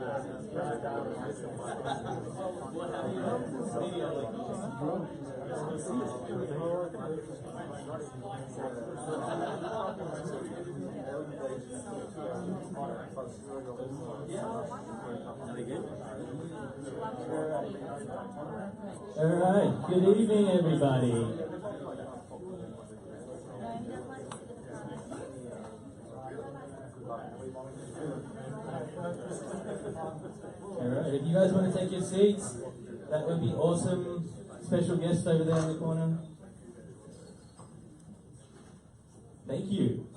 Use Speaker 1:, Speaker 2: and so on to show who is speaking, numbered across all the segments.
Speaker 1: All right, good evening, everybody. All right, if you guys want to take your seats, that would be awesome. Special guest over there in the corner. Thank you.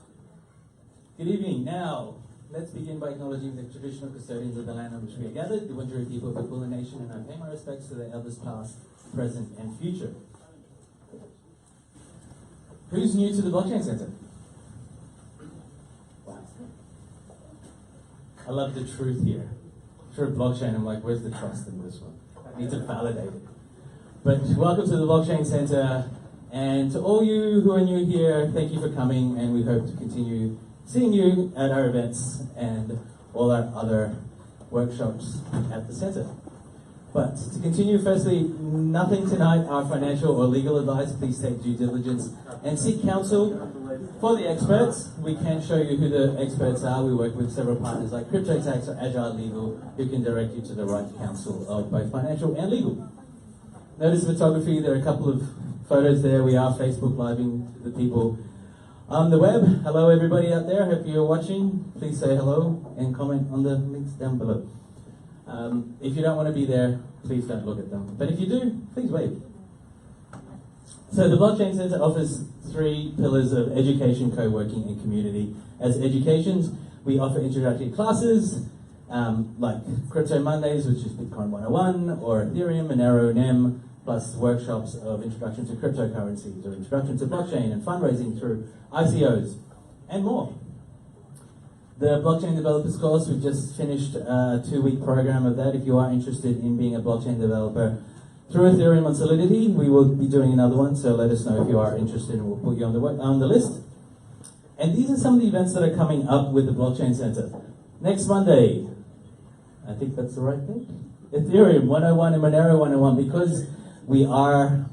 Speaker 1: Good evening. Now, let's begin by acknowledging the traditional custodians of the land on which we are gathered, the Wurundjeri people of the Kulin Nation, and I pay my respects to their elders past, present, and future. Who's new to the Blockchain Center? Wow. I love the truth here. For blockchain, I'm like, where's the trust in this one? I need to validate it. But welcome to the Blockchain Center, and to all you who are new here, thank you for coming, and we hope to continue seeing you at our events and all our other workshops at the center. But to continue, firstly, nothing tonight are financial or legal advice. Please take due diligence and seek counsel for the experts. We can show you who the experts are. We work with several partners like CryptoTax or Agile Legal, who can direct you to the right counsel of both financial and legal. Notice photography, there are a couple of photos there. We are Facebook living to the people on the web. Hello everybody out there, hope you're watching. Please say hello and comment on the links down below. If you don't want to be there, please don't look at them. But if you do, please wave. So the Blockchain Center offers three pillars of education, co-working, and community. As educations, we offer introductory classes like Crypto Mondays, which is Bitcoin 101, or Ethereum, Monero, NEM, plus workshops of introduction to cryptocurrencies, or introduction to blockchain and fundraising through ICOs, and more. The Blockchain Developers course, we've just finished a 2-week program of that. If you are interested in being a blockchain developer through Ethereum on Solidity, we will be doing another one, so let us know if you are interested and we'll put you on the list. And these are some of the events that are coming up with the Blockchain Center. Next Monday, I think that's the right thing, Ethereum 101 and Monero 101, because we are,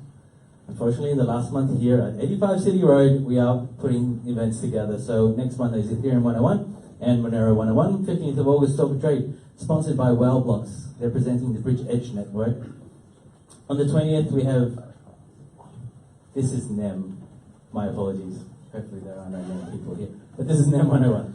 Speaker 1: unfortunately, in the last month here at 85 City Road, we are putting events together. So next Monday is Ethereum 101 and Monero 101, 15th of August, Talk of Trade, sponsored by Well Blocks. They're presenting the Bridge Edge Network. On the 20th, we have, this is NEM, my apologies. Hopefully there are no NEM people here, but this is NEM 101.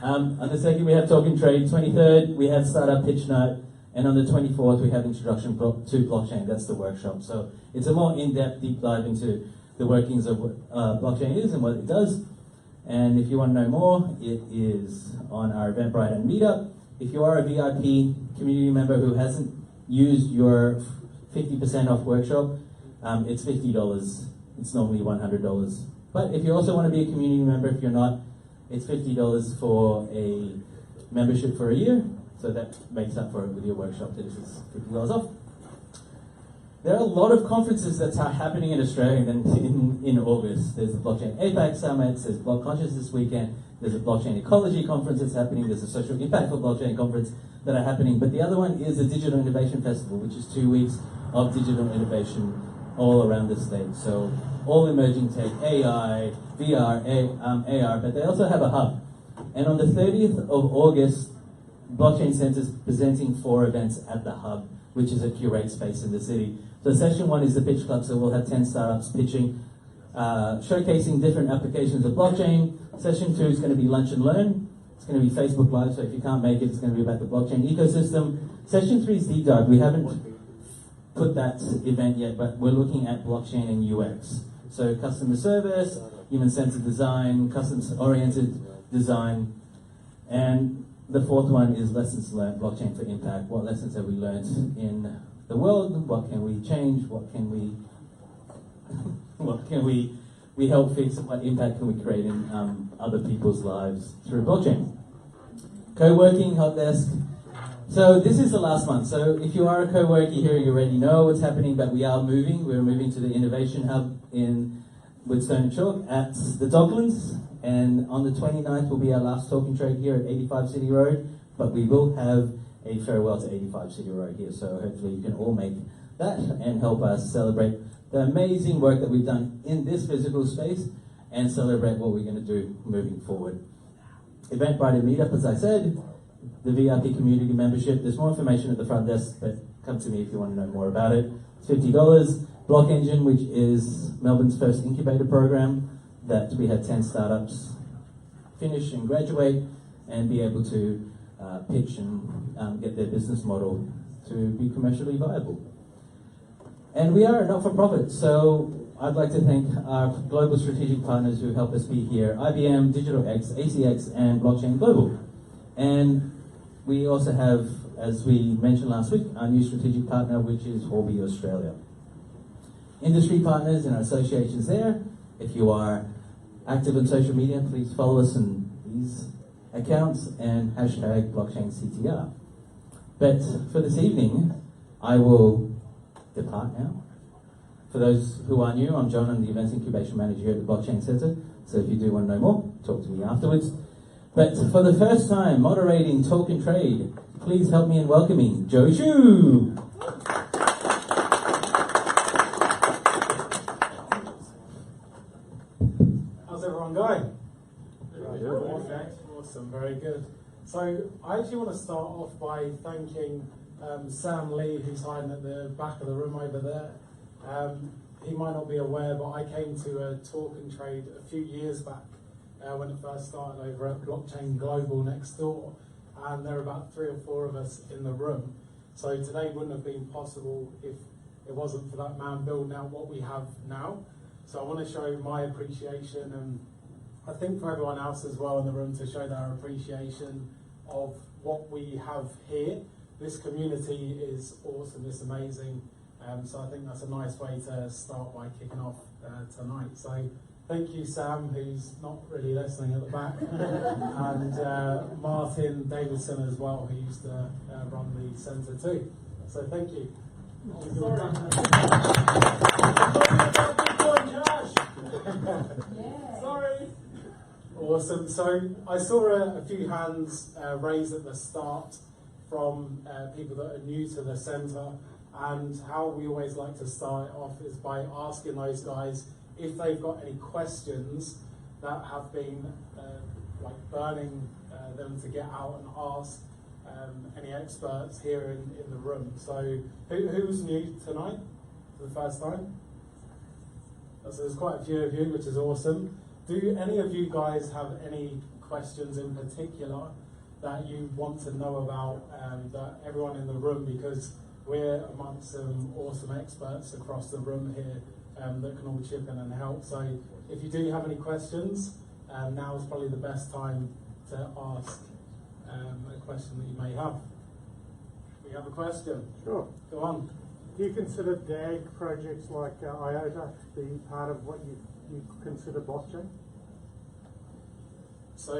Speaker 1: On the 2nd, we have Talk and Trade. 23rd, we have Startup Pitch Night. And on the 24th, we have Introduction to Blockchain. That's the workshop. So it's a more in-depth, deep dive into the workings of what blockchain is and what it does. And if you want to know more, it is on our Eventbrite and Meetup. If you are a VIP community member who hasn't used your 50% off workshop, it's $50. It's normally $100. But if you also want to be a community member, if you're not, it's $50 for a membership for a year. So that makes up for it with your workshop. This is $50 off. There are a lot of conferences that are happening in Australia in August. There's the Blockchain APAC Summit, there's Block Consciousness Weekend, there's a Blockchain Ecology Conference that's happening, there's a Social Impact for Blockchain Conference that are happening. But the other one is the Digital Innovation Festival, which is 2 weeks of digital innovation all around the state. So all emerging tech, AI, VR, AR, but they also have a hub. And on the 30th of August, Blockchain Center is presenting 4 events at the hub, which is a curate space in the city. So session 1 is the pitch club, so we'll have 10 startups pitching, showcasing different applications of blockchain. Session 2 is going to be lunch and learn. It's going to be Facebook Live, so if you can't make it, it's going to be about the blockchain ecosystem. Session 3 is deep dive. We haven't put that event yet, but we're looking at blockchain and UX. So customer service, human-centered design, customer-oriented design, and the 4th one is lessons learned, blockchain for impact. What lessons have we learned in the world? What can we change? What can we help fix? What impact can we create in other people's lives through blockchain? Co-working, help desk. So this is the last month. So if you are a co-worker here, you already know what's happening, but we are moving. We're moving to the Innovation Hub in Woodstone and Chalk at the Docklands. And on the 29th will be our last Talking Trade here at 85 City Road. But we will have a farewell to 85 City Road here. So hopefully you can all make that and help us celebrate the amazing work that we've done in this physical space and celebrate what we're going to do moving forward. Eventbrite and Meetup, as I said, the VIP community membership. There's more information at the front desk, but come to me if you want to know more about it. It's $50. Block Engine, which is Melbourne's first incubator program, that we had 10 startups finish and graduate and be able to pitch and get their business model to be commercially viable. And we are a not-for-profit, so I'd like to thank our global strategic partners who help us be here: IBM, DigitalX, ACX, and Blockchain Global. And we also have, as we mentioned last week, our new strategic partner, which is Hobby Australia. Industry partners and our associations there. If you are active on social media, please follow us on these accounts and hashtag blockchain_CTR. But for this evening, I will depart now. For those who are new, I'm John. I'm the Events Incubation Manager here at the Blockchain Centre. So if you do want to know more, talk to me afterwards. But for the first time, moderating Talk and Trade, please help me in welcoming Joe Shu.
Speaker 2: How's everyone going? Awesome, very good. So I actually want to start off by thanking Sam Lee, who's hiding at the back of the room over there. He might not be aware, but I came to a Talk and Trade a few years back when it first started over at Blockchain Global next door, and there are about 3 or 4 of us in the room. So today wouldn't have been possible if it wasn't for that man building out what we have now. So I want to show my appreciation, and I think for everyone else as well in the room, to show their appreciation of what we have here. This community is awesome, it's amazing. So I think that's a nice way to start by kicking off tonight. So thank you, Sam, who's not really listening at the back, and Martin Davidson as well, who used to run the centre too. So thank you. Sorry. Awesome. So I saw a few hands raised at the start from people that are new to the centre, and how we always like to start off is by asking those guys if they've got any questions that have been like burning them to get out and ask any experts here in the room. So who's new tonight for the first time? So there's quite a few of you, which is awesome. Do any of you guys have any questions in particular that you want to know about that everyone in the room, because we're amongst some awesome experts across the room here that can all chip in and help. So if you do have any questions, now is probably the best time to ask a question that you may have. We have a question.
Speaker 3: Sure.
Speaker 2: Go on.
Speaker 3: Do you consider DAG projects like IOTA to be part of what you consider blockchain?
Speaker 2: So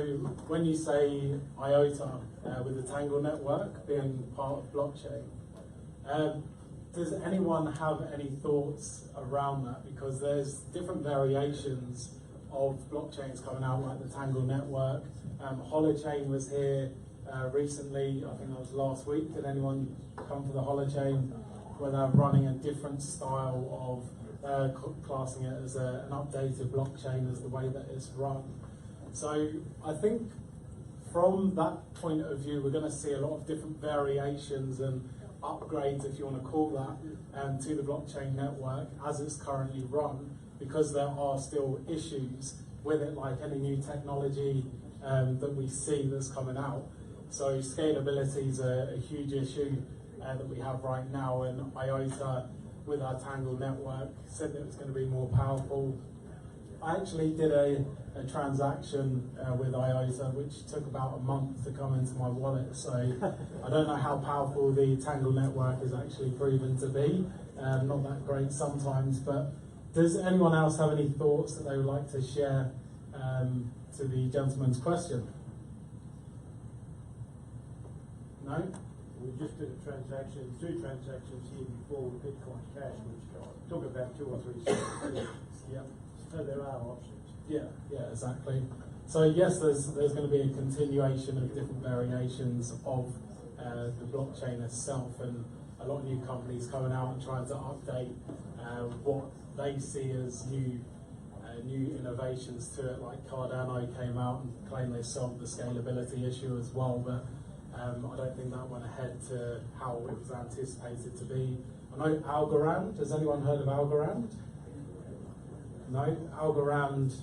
Speaker 2: when you say IOTA with the Tangle network being part of blockchain, does anyone have any thoughts around that? Because there's different variations of blockchains coming out, like the Tangle network. Holochain was here recently, I think that was last week. Did anyone come to the Holochain, where they're running a different style of classing it as an updated blockchain as the way that it's run? So I think from that point of view, we're going to see a lot of different variations and upgrades, if you want to call that, to the blockchain network as it's currently run, because there are still issues with it, like any new technology that we see that's coming out. So scalability is a huge issue that we have right now, and IOTA with our Tangle network said that it was going to be more powerful. I actually did a transaction with IOTA, which took about a month to come into my wallet, so I don't know how powerful the Tangle network is actually proven to be. Not that great sometimes, but does anyone else have any thoughts that they would like to share to the gentleman's question? No?
Speaker 4: We just did two transactions here before with Bitcoin Cash, which took about 2 or 3 seconds.
Speaker 2: Yeah.
Speaker 4: So there are options.
Speaker 2: Yeah, exactly. So yes, there's going to be a continuation of different variations of the blockchain itself, and a lot of new companies coming out and trying to update what they see as new innovations to it. Like Cardano came out and claimed they solved the scalability issue as well, but I don't think that went ahead to how it was anticipated to be. I know Algorand. Has anyone heard of Algorand? No, Algorand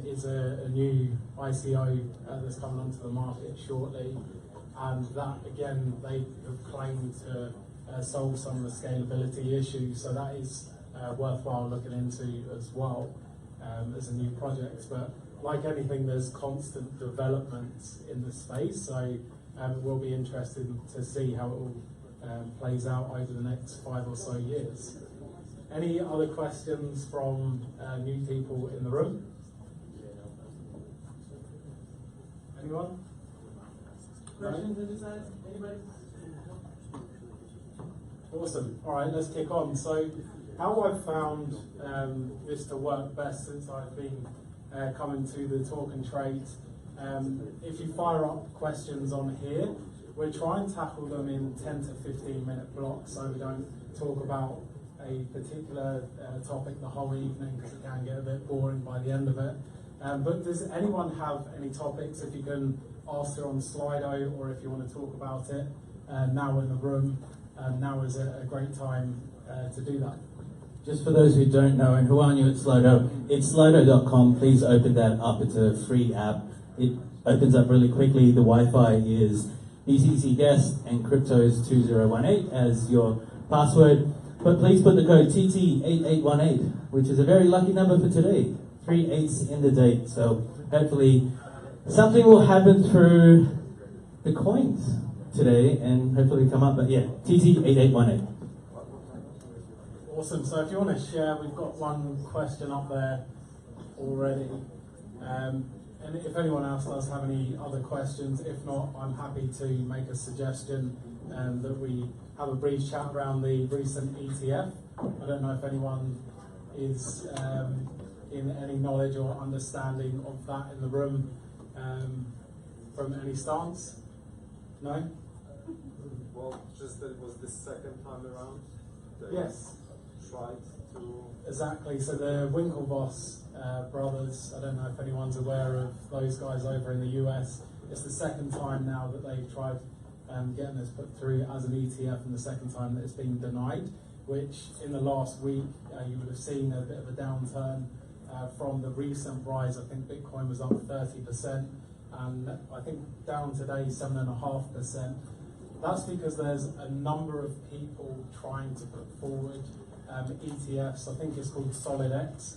Speaker 2: is a new ICO that's coming onto the market shortly, and that again they have claimed to solve some of the scalability issues. So that is worthwhile looking into as well as a new project. But like anything, there's constant developments in the space. So it will be interesting to see how it all plays out over the next 5 or so years. Any other questions from new people in the room? Anyone?
Speaker 1: Questions on this side? Anybody?
Speaker 2: Awesome. All right, let's kick on. So, how I've found this to work best since I've been coming to the talk and trade. If you fire up questions on here, we'll try and tackle them in 10 to 15 minute blocks, so we don't talk about a particular topic the whole evening, because it can get a bit boring by the end of it. But does anyone have any topics? If you can ask it on Slido, or if you want to talk about it now in the room, now is a great time to do that.
Speaker 1: Just for those who don't know, and who are new at Slido, it's slido.com. Please open that up. It's a free app. It opens up really quickly. The Wi-Fi is BTC guest and cryptos 2018 as your password. But please put the code TT8818, which is a very lucky number for today. 3 8s in the date. So hopefully something will happen through the coins today and hopefully come up. But yeah, TT8818.
Speaker 2: Awesome. So if you want to share, we've got one question up there already. And if anyone else does have any other questions, if not, I'm happy to make a suggestion that we have a brief chat around the recent ETF. I don't know if anyone is in any knowledge or understanding of that in the room from any stance. No?
Speaker 5: Well, just that it was the second time around.
Speaker 2: Yes.
Speaker 5: Tried to...
Speaker 2: Exactly. So the Winklevoss brothers, I don't know if anyone's aware of those guys over in the US. It's the second time now that they've tried getting this put through as an ETF, and the second time that it's been denied, which in the last week you would have seen a bit of a downturn from the recent rise. I think Bitcoin was up 30%, and I think down today 7.5%. That's because there's a number of people trying to put forward ETFs. I think it's called SolidX.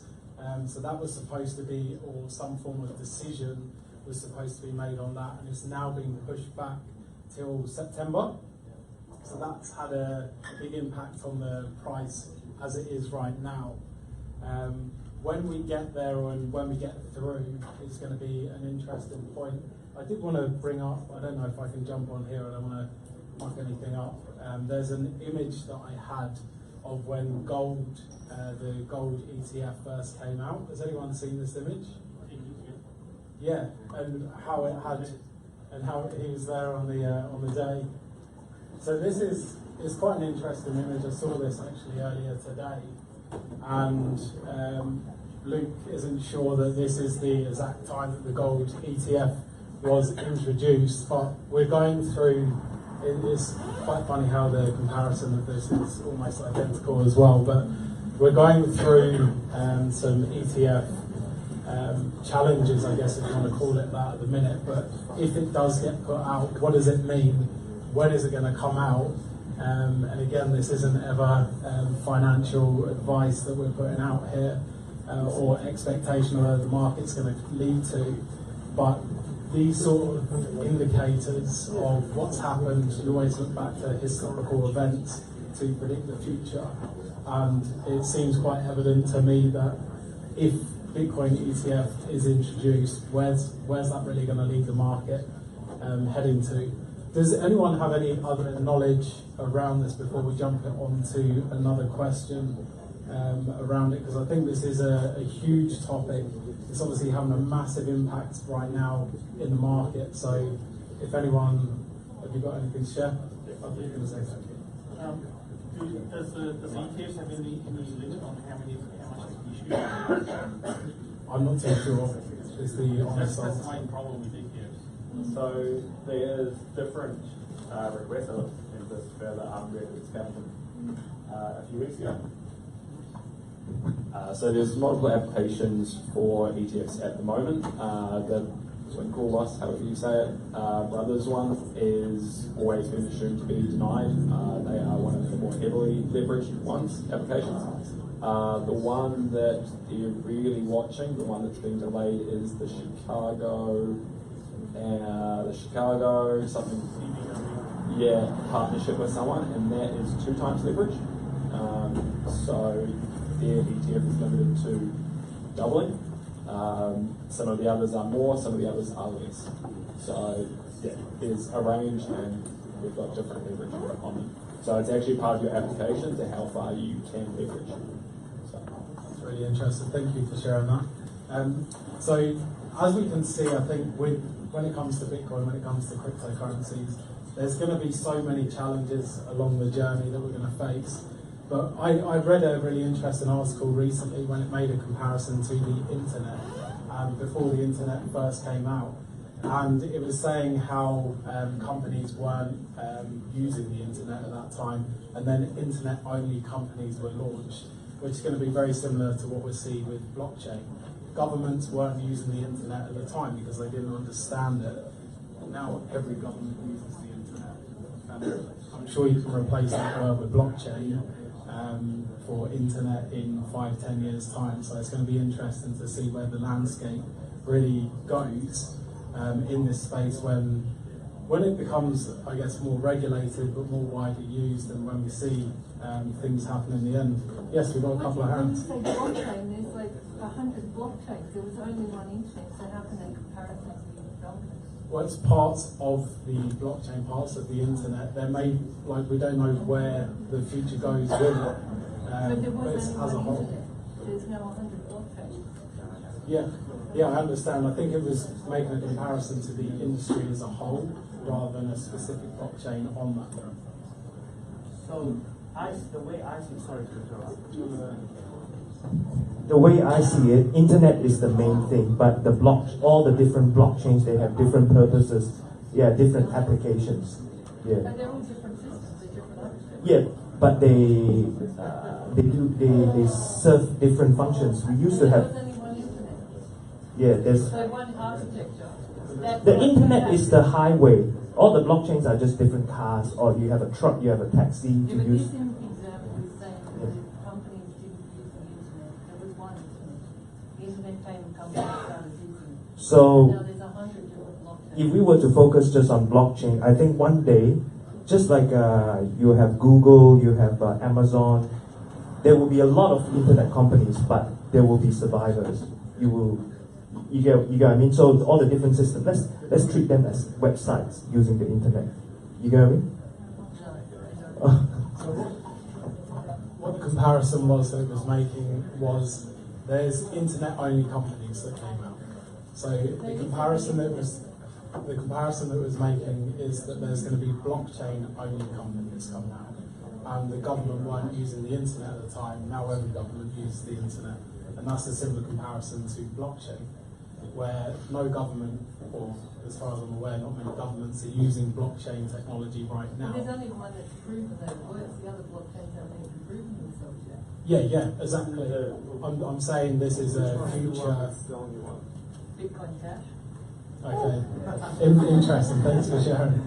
Speaker 2: So that was supposed to be, or some form of decision was supposed to be made on that, and it's now being pushed back till September. So that's had a big impact on the price as it is right now. When we get there and when we get through, it's going to be an interesting point. I did want to bring up, I don't know if I can jump on here, I don't want to muck anything up. There's an image that I had of when gold, the gold ETF first came out. Has anyone seen this image? Yeah, and how it had, and how he was there on the day. So this is quite an interesting image. I saw this actually earlier today, and Luke isn't sure that this is the exact time that the gold ETF was introduced, but we're going through. It's quite funny how the comparison of this is almost identical as well, but we're going through some ETF challenges, I guess, if you want to call it that at the minute. But if it does get put out, what does it mean? When is it going to come out? And again, this isn't ever financial advice that we're putting out here or expectation of where the market's going to lead to, but these sort of indicators of what's happened, you always look back to historical events to predict the future. And it seems quite evident to me that if Bitcoin ETF is introduced, where's that really going to lead the market heading to? Does anyone have any other knowledge around this before we jump on to another question around it? Because I think this is a huge topic. It's obviously having a massive impact right now in the market. So if anyone have you got anything to share? I thought you were going to say something.
Speaker 6: Does the ETFs have any limit on how much they can issue?
Speaker 2: I'm not too sure. Is the honest
Speaker 6: That's
Speaker 2: answer.
Speaker 6: the main problem with ETFs.
Speaker 7: So there's different requests. And this further read expansion a few weeks ago. So there's multiple applications for ETFs at the moment. The Winklevoss, however you say it, Brothers one is always been assumed to be denied. They are one of the more heavily leveraged applications. The one that they're really watching, the one that's been delayed, is the Chicago something, partnership with someone, and that is 2 times leverage. So their ETF is limited to doubling. Some of the others are more, some of the others are less. So yeah, there's a range, and we've got different leverage on them. So it's actually part of your application to how far you can leverage. So
Speaker 2: That's really interesting. Thank you for sharing that. So as we can see, I think when it comes to Bitcoin, when it comes to cryptocurrencies, there's going to be so many challenges along the journey that we're going to face. But I read a really interesting article recently when it made a comparison to the internet before the internet first came out. And it was saying how companies weren't using the internet at that time, and then internet-only companies were launched, which is going to be very similar to what we see with blockchain. Governments weren't using the internet at the time because they didn't understand it. Now every government uses the internet. And I'm sure you can replace that word with blockchain for internet in 5-10 years time. So it's going to be interesting to see where the landscape really goes in this space when it becomes, I guess, more regulated but more widely used, and when we see things happen in the end. Yes, we've got a couple of hands.
Speaker 8: When you say blockchain, there's like 100 blockchains. There was only one internet, so how can they comparison to the development?
Speaker 2: Well, it's parts of the blockchain, parts of the internet. There may, we don't know where the future goes with it,
Speaker 8: But there
Speaker 2: but
Speaker 8: was
Speaker 2: it's
Speaker 8: only
Speaker 2: as a
Speaker 8: one
Speaker 2: whole.
Speaker 8: internet. There's now 100 blockchains.
Speaker 2: Yeah, I understand. I think it was making a comparison to the industry as a whole rather than a specific blockchain on that.
Speaker 9: So, the way I see, sorry to interrupt. The way I see it, internet is the main thing, but all the different blockchains, they have different purposes, different applications.
Speaker 8: And they're all different systems, they're different architectures.
Speaker 9: Yeah, but they serve different functions. We used to have.
Speaker 8: There was only one internet.
Speaker 9: Yeah, there's.
Speaker 8: So one architecture.
Speaker 9: The internet is the highway. All the blockchains are just different cars, or you have a truck, you have a taxi to
Speaker 8: Yeah, but
Speaker 9: use.
Speaker 8: this example is saying that the companies didn't use the internet. There was one internet. The internet came and companies started using it.
Speaker 9: So,
Speaker 8: Now there's 100 different blockchains.
Speaker 9: if we were to focus just on blockchain, I think one day, just like you have Google, you have Amazon, there will be a lot of internet companies, but there will be survivors. You get what I mean? So all the different systems, let's treat them as websites using the internet. You get what I mean?
Speaker 2: What the comparison was that it was making was there's internet-only companies that came out. So the comparison that was making is that there's going to be blockchain-only companies coming out, and the government weren't using the internet at the time. Now every government uses the internet, and that's a similar comparison to blockchain, where no government, or as far as I'm aware, not many governments are using blockchain technology right now.
Speaker 8: But there's only one that's proven that it works. The other blockchains haven't even proven themselves yet.
Speaker 2: Yeah, exactly. I'm saying this is a future.
Speaker 8: Bitcoin Cash.
Speaker 2: Okay, interesting. Thanks for sharing.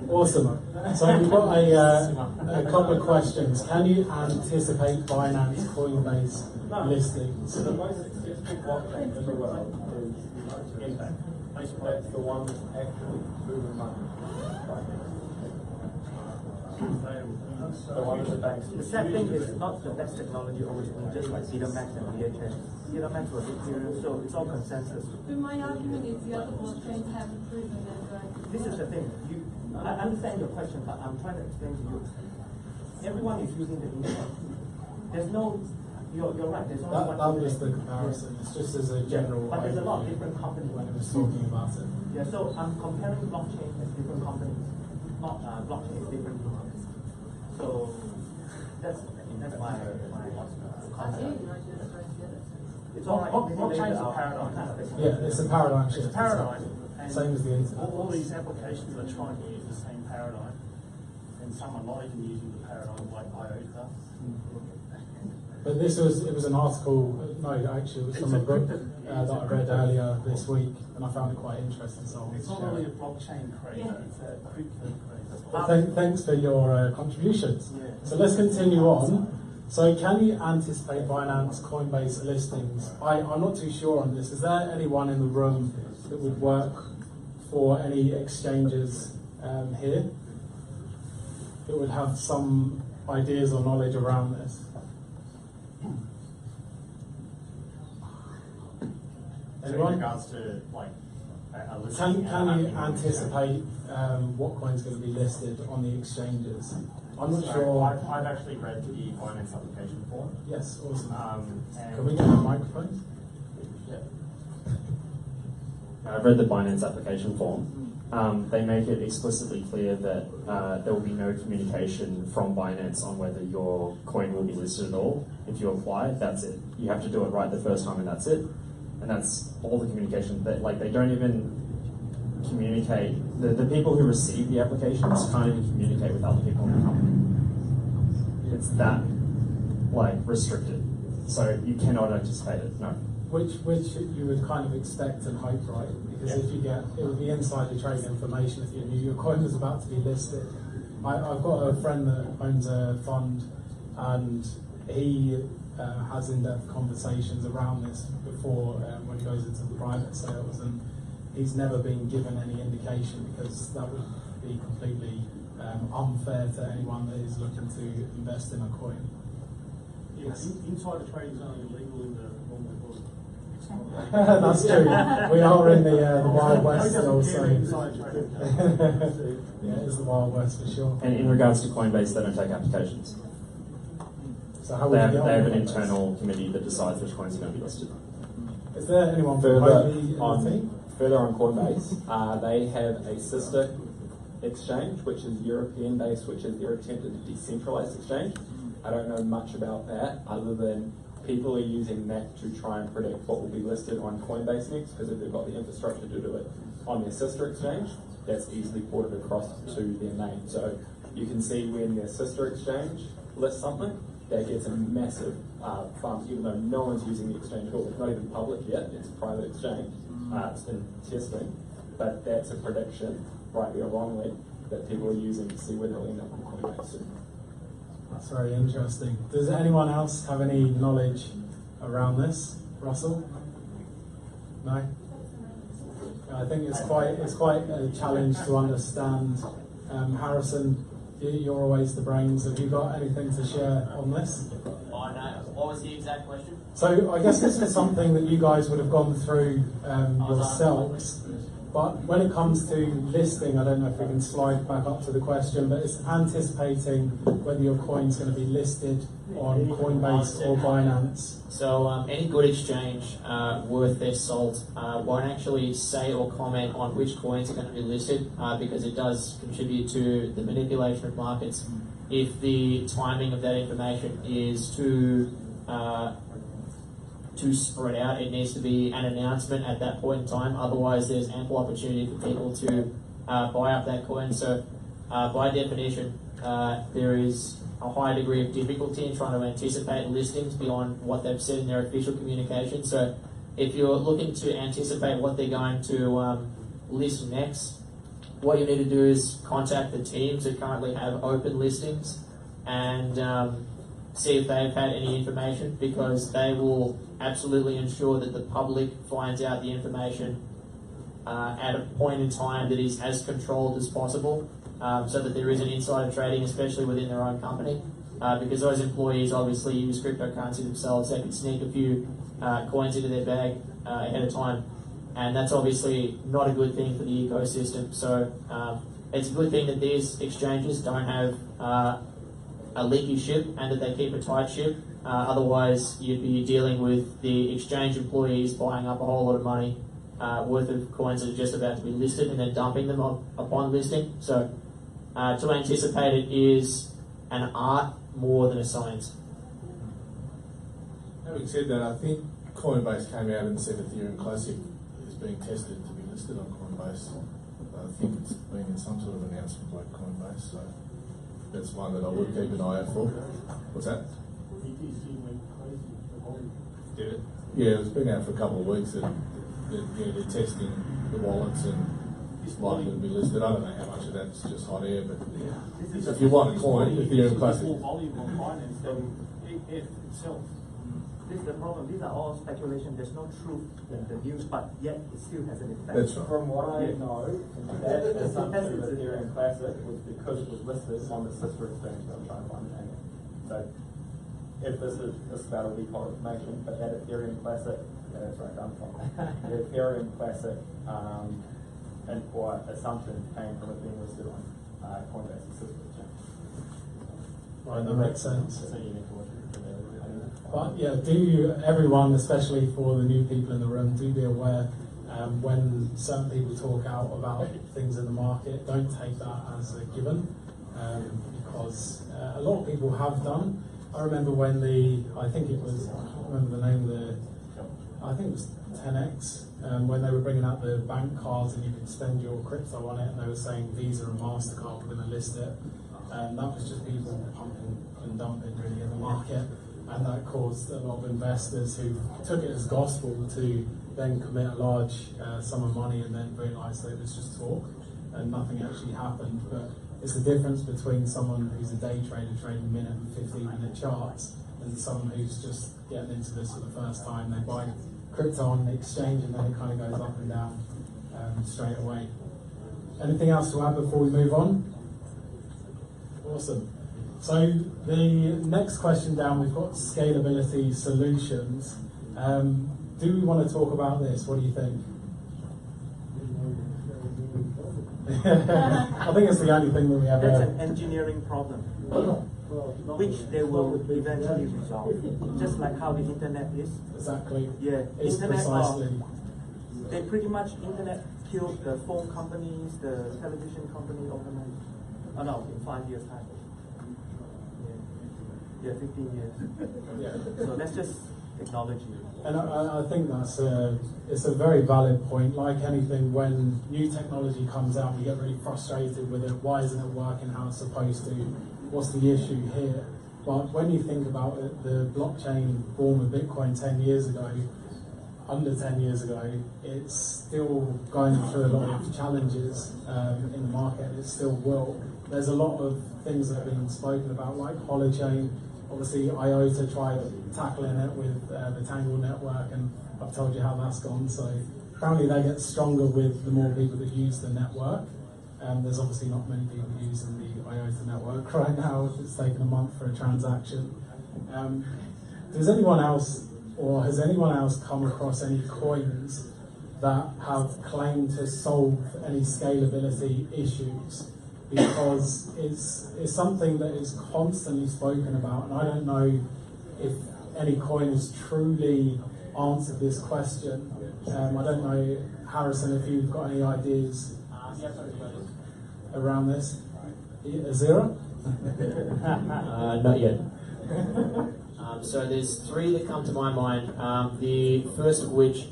Speaker 2: Awesome. So we've got a couple of questions. Can you anticipate Binance Coinbase listings?
Speaker 7: So the most successful blockchain in the world is Impact. That's the one that's actually moving money right now. The one that the banks.
Speaker 9: The sad thing is not the best technology always been just like Max and VHS. Max was inferior, so it's all consensus.
Speaker 8: But my argument is the other blockchains haven't proven they're going to.
Speaker 9: This is the thing. I understand your question, but I'm trying to explain to you. Everyone is using the internet. There's no. You're right. There's only one.
Speaker 2: That was the comparison. It's just as a general.
Speaker 9: But there's a lot of different companies
Speaker 2: when it was talking about it.
Speaker 9: Yeah. So I'm comparing blockchain as different companies.
Speaker 6: not blockchain is different. So that's my concept. It's all right. Blockchain is a paradigm.
Speaker 2: Yeah, it's a paradigm shift.
Speaker 6: It's a paradigm. And
Speaker 2: Same as the internet.
Speaker 6: All these applications are trying to use the same paradigm, and some are not even using the paradigm like IOTA.
Speaker 2: But it was an article, no, actually, it was from a book that I read earlier this week, and I found it quite interesting, so I wanted
Speaker 6: It's
Speaker 2: to
Speaker 6: not
Speaker 2: share
Speaker 6: really a
Speaker 2: it.
Speaker 6: blockchain craze, it's a crypto craze.
Speaker 2: Well, thanks for your contributions.
Speaker 6: Yeah.
Speaker 2: So let's continue on. So can you anticipate Binance Coinbase listings? I'm not too sure on this. Is there anyone in the room that would work for any exchanges here that would have some ideas or knowledge around this?
Speaker 10: So in
Speaker 2: Anyone?
Speaker 10: regards to like a listing,
Speaker 2: Can you anticipate what coin's going to be listed on the exchanges? I'm not
Speaker 10: So
Speaker 2: sure.
Speaker 10: I've actually read the finance application form.
Speaker 2: Yes, awesome.
Speaker 10: And
Speaker 2: Can we get a microphone?
Speaker 7: I've read the Binance application form. They make it explicitly clear that there will be no communication from Binance on whether your coin will be listed at all. If you apply, that's it. You have to do it right the first time, and that's it. And that's all the communication. That like they don't even communicate. The people who receive the applications can't even communicate with other people in the company. It's that like restricted. So you cannot anticipate it. No.
Speaker 2: Which you would kind of expect and hope, right? Because if you get, it would be insider trade information if you knew your coin was about to be listed. I've got a friend that owns a fund, and he has in-depth conversations around this before when he goes into the private sales, and he's never been given any indication, because that would be completely unfair to anyone that is looking to invest in a coin.
Speaker 6: Yeah, insider trading is only illegal in the normal world.
Speaker 2: That's true. We are in the Wild West still, so
Speaker 6: Inside trading.
Speaker 2: yeah, it is the Wild West for sure.
Speaker 7: And in regards to Coinbase, they don't take applications.
Speaker 2: So how
Speaker 7: They
Speaker 2: would
Speaker 7: have,
Speaker 2: you get
Speaker 7: they have
Speaker 2: on
Speaker 7: an
Speaker 2: with this?
Speaker 7: internal committee that decides which coins are going to be listed.
Speaker 2: Is there anyone from
Speaker 7: Further
Speaker 2: Kobe in the
Speaker 7: on,
Speaker 2: team?
Speaker 7: further on Coinbase, they have a sister exchange, which is European based, which is their attempted decentralized exchange. I don't know much about that, other than people are using that to try and predict what will be listed on Coinbase next, because if they've got the infrastructure to do it on their sister exchange, that's easily ported across to their main. So you can see when their sister exchange lists something, that gets a massive bump, even though no one's using the exchange at all. It's not even public yet, it's a private exchange. It's in testing, but that's a prediction, rightly or wrongly, that people are using to see where they'll end up on Coinbase soon.
Speaker 2: That's very interesting. Does anyone else have any knowledge around this? Russell? No? I think it's quite a challenge to understand. Harrison, you're always the brains. Have you got anything to share on this?
Speaker 11: Oh no, what was the exact question?
Speaker 2: So I guess this is something that you guys would have gone through yourselves. But when it comes to listing, I don't know if we can slide back up to the question, but it's anticipating whether your coin's going to be listed on Coinbase or Binance.
Speaker 11: So any good exchange worth their salt won't actually say or comment on which coins are going to be listed because it does contribute to the manipulation of markets. If the timing of that information is too spread out, it needs to be an announcement at that point in time. Otherwise, there's ample opportunity for people to buy up that coin. So, by definition, there is a high degree of difficulty in trying to anticipate listings beyond what they've said in their official communication. So, if you're looking to anticipate what they're going to list next, what you need to do is contact the teams that currently have open listings and see if they've had any information, because they will absolutely ensure that the public finds out the information at a point in time that is as controlled as possible, so that there isn't insider trading, especially within their own company, because those employees obviously use cryptocurrency themselves. They can sneak a few coins into their bag ahead of time, and that's obviously not a good thing for the ecosystem. So it's a good thing that these exchanges don't have a leaky ship and that they keep a tight ship. Otherwise, you'd be dealing with the exchange employees buying up a whole lot of money worth of coins that are just about to be listed and then dumping them upon listing. So to anticipate it is an art more than a science.
Speaker 12: Having said that, I think Coinbase came out and said Ethereum Classic is being tested to be listed on Coinbase. I think it's been in some sort of announcement like Coinbase, so that's one that I would keep an eye out for. What's that? Did it? Yeah, it's been out for a couple of weeks and they're testing the wallets and it's likely to be listed. I don't know how much of that's just hot air, but if you want a coin, Ethereum Classic.
Speaker 6: More volume on finance than it itself. This is the problem. These are all speculation. There's no truth in the news, but yet it still has an effect.
Speaker 12: That's right.
Speaker 7: From what I know, that assumption of Ethereum Classic was because it was listed on the sister exchange that I'm trying to find the name of. So if this that'll be confirmation, but that Ethereum Classic, yeah, that's right, I'm from the Ethereum Classic assumption came from it being listed on Coinbase's sister exchange.
Speaker 2: Right, that makes sense.
Speaker 7: So you need to look at it.
Speaker 2: But yeah, everyone, especially for the new people in the room, do be aware when certain people talk out about things in the market, don't take that as a given, because a lot of people have done. I remember when I can't remember the name of I think it was 10x, when they were bringing out the bank cards and you could spend your crypto on it, and they were saying Visa and MasterCard were going to list it. And that was just people pumping and dumping really in the market. And that caused a lot of investors who took it as gospel to then commit a large sum of money and then realise that it was just talk and nothing actually happened. But it's the difference between someone who's a day trader trading minute and 15-minute charts and someone who's just getting into this for the first time. They buy crypto on the exchange and then it kind of goes up and down straight away. Anything else to add before we move on? Awesome. So the next question down, we've got scalability solutions. Do we want to talk about this? What do you think? I think it's the only thing that we have.
Speaker 6: That's an engineering problem, which they will eventually resolve. Just like how the internet is.
Speaker 2: Exactly.
Speaker 6: Yeah,
Speaker 2: it's
Speaker 6: internet.
Speaker 2: precisely.
Speaker 6: They pretty much internet killed the phone companies, the television company overnight. Oh no, in 5 years time. Yeah, 15 years.
Speaker 2: Yeah.
Speaker 6: So that's just technology.
Speaker 2: And I think it's a very valid point. Like anything, when new technology comes out, you get really frustrated with it. Why isn't it working how it's supposed to? What's the issue here? But when you think about it, the blockchain form of Bitcoin 10 years ago, under 10 years ago, it's still going through a lot of challenges in the market. It still will. There's a lot of things that have been spoken about, like holochain. Obviously, IOTA tried tackling it with the Tangle network, and I've told you how that's gone. So apparently they get stronger with the more people that use the network. There's obviously not many people using the IOTA network right now. It's taken a month for a transaction. Does anyone else, or has anyone else come across any coins that have claimed to solve any scalability issues? Because it's something that is constantly spoken about, and I don't know if any coin has truly answered this question. I don't know, Harrison, if you've got any ideas around this. Azira?
Speaker 11: Not yet. So there's three that come to my mind. The first of which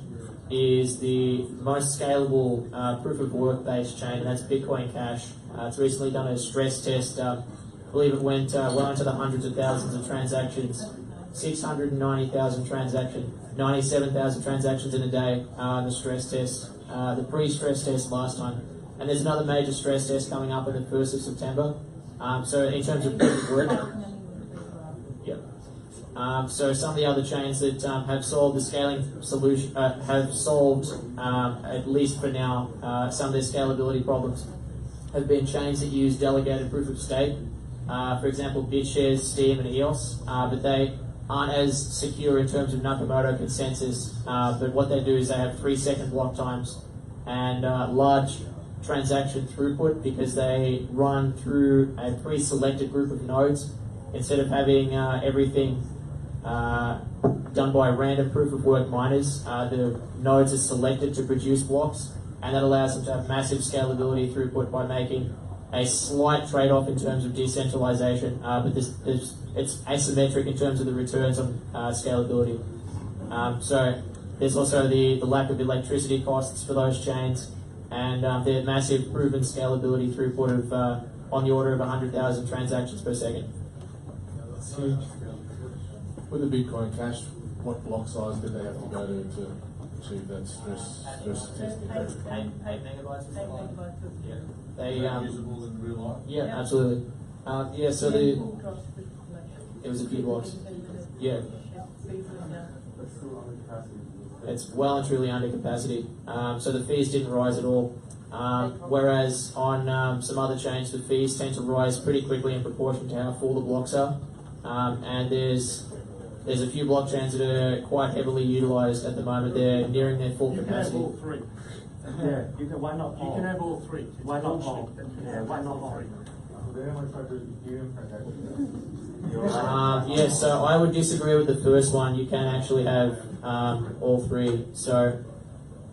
Speaker 11: is the most scalable proof of work based chain, and that's Bitcoin Cash. It's recently done a stress test. I believe it went well into the hundreds of thousands of transactions, 690,000 transactions, 97,000 transactions in a day. The stress test, the pre-stress test last time, and there's another major stress test coming up on the 1st of September. So in terms of proof of work, so some of the other chains that have solved the scaling solution, have solved, at least for now, some of their scalability problems, have been chains that use delegated proof of stake. For example, BitShares, Steem, and EOS, but they aren't as secure in terms of Nakamoto consensus. But what they do is they have 3-second block times and large transaction throughput because they run through a pre-selected group of nodes instead of having everything done by random proof of work miners. The nodes are selected to produce blocks, and that allows them to have massive scalability throughput by making a slight trade-off in terms of decentralization, but it's asymmetric in terms of the returns on scalability. So there's also the lack of electricity costs for those chains, and their massive proven scalability throughput of on the order of 100,000 transactions per second.
Speaker 12: That's huge. With the Bitcoin Cash, what block size did they have to go to achieve that stress testing?
Speaker 11: 8 megabytes.
Speaker 8: 8 megabytes.
Speaker 11: Yeah. They
Speaker 12: Usable in real life?
Speaker 11: Yeah, absolutely. Yeah, so it was a few blocks. Yeah. It's well and truly under capacity. So the fees didn't rise at all. Whereas on some other chains, the fees tend to rise pretty quickly in proportion to how full the blocks are. And there's a few blockchains that are quite heavily utilized at the moment. They're nearing their full capacity.
Speaker 6: You can have all three. Yeah, you can. Why not all?
Speaker 4: You can have all three.
Speaker 6: Why not all? Yeah, why not all?
Speaker 11: Yeah, so I would disagree with the first one. You can actually have all three. So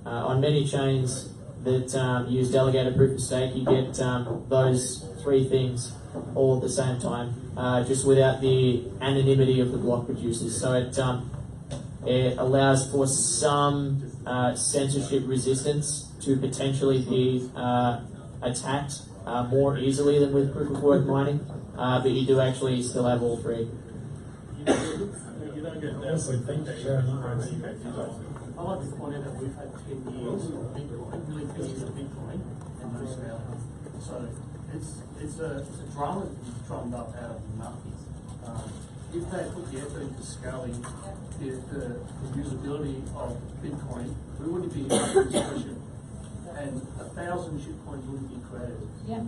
Speaker 11: on many chains that use delegated proof of stake, you get those three things all at the same time, just without the anonymity of the block producers. So it allows for some censorship resistance to potentially be attacked more easily than with proof of work mining, but you do actually still have all three.
Speaker 4: You don't get I like to point out that we've had 10 years of Bitcoin, nearly 10 years of Bitcoin, and no scaling. So it's a drama that you've drummed up out of nothing. If they put the effort into scaling the usability of Bitcoin, we wouldn't be in this position, and 1,000 shitcoins wouldn't be created.
Speaker 8: Yeah.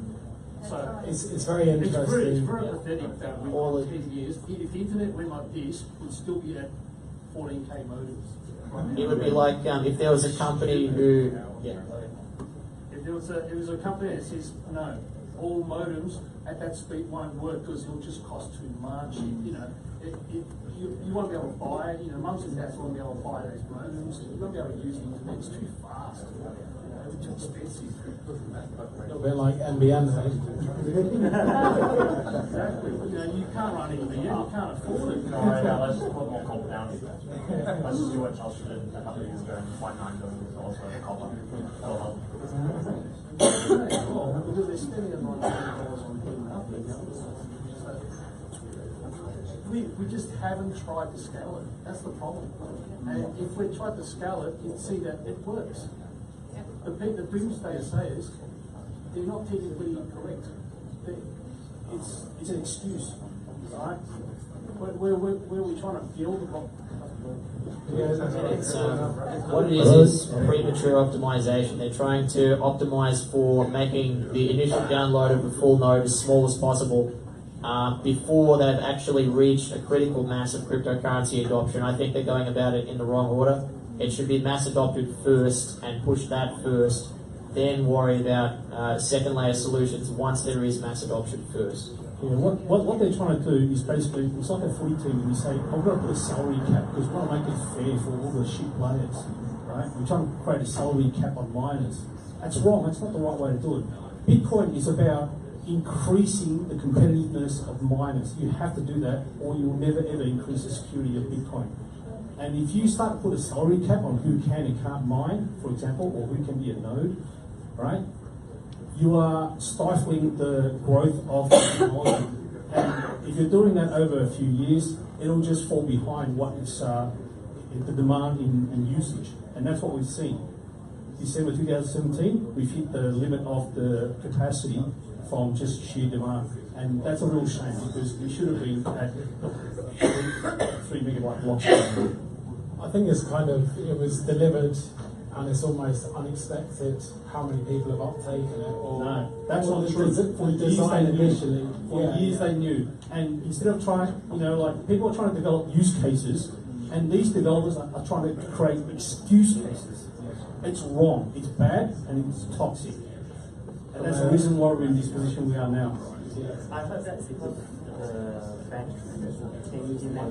Speaker 2: So it's very interesting.
Speaker 4: It's very pathetic that we all 10 years. If the internet went like this, we'd still be at 14K modems.
Speaker 11: It would be like if there was a company who,
Speaker 4: If there was a company that says no, all modems at that speed won't work because it'll just cost too much. You know, you won't be able to buy it. You know, mums and dads won't be able to buy those modems. You won't be able to use the internet. It's too fast. You know, it's too expensive.
Speaker 2: A little bit like NBN,
Speaker 4: Exactly. You know, you can't run NBN. You can't afford it.
Speaker 10: No, right now, let's just put more copper down. Let's just do what Chelsea did a couple of years ago and $0.9 billion worth of copper. That'll help.
Speaker 4: Because they're spending $1 million on doing nothing. So, we just haven't tried to scale it. That's the problem. And if we tried to scale it, you'd see that it works. The doomsday sayers, they're not technically correct. It's an excuse, right? Where we're trying to build a
Speaker 11: it's, what it is premature optimization. They're trying to optimize for making the initial download of a full node as small as possible before they've actually reached a critical mass of cryptocurrency adoption. I think they're going about it in the wrong order. It should be mass adopted first and push that first, then worry about second layer solutions once there is mass adoption first.
Speaker 13: Yeah, what they're trying to do is basically, it's like a footy team and you say, I've got to put a salary cap because we want to make it fair for all the shit players, right? We're trying to create a salary cap on miners. That's wrong, that's not the right way to do it. Bitcoin is about increasing the competitiveness of miners. You have to do that or you'll never ever increase the security of Bitcoin. And if you start to put a salary cap on who can and can't mine, for example, or who can be a node, right? You are stifling the growth of technology. And if you're doing that over a few years, it'll just fall behind what is the demand in usage. And that's what we've seen. December 2017, we've hit the limit of the capacity from just sheer demand. And that's a real shame because we should have been at 3 megabyte blockchain.
Speaker 2: I think it's it was delivered and it's almost unexpected how many people have uptaken it. Or
Speaker 13: No, that's not true.
Speaker 2: For design initially.
Speaker 13: For years they knew. And instead of trying, people are trying to develop use cases, and these developers are trying to create excuse cases. It's wrong, it's bad, and it's toxic. And that's the reason why we're in this position we are now.
Speaker 6: I heard that because the bank can use that.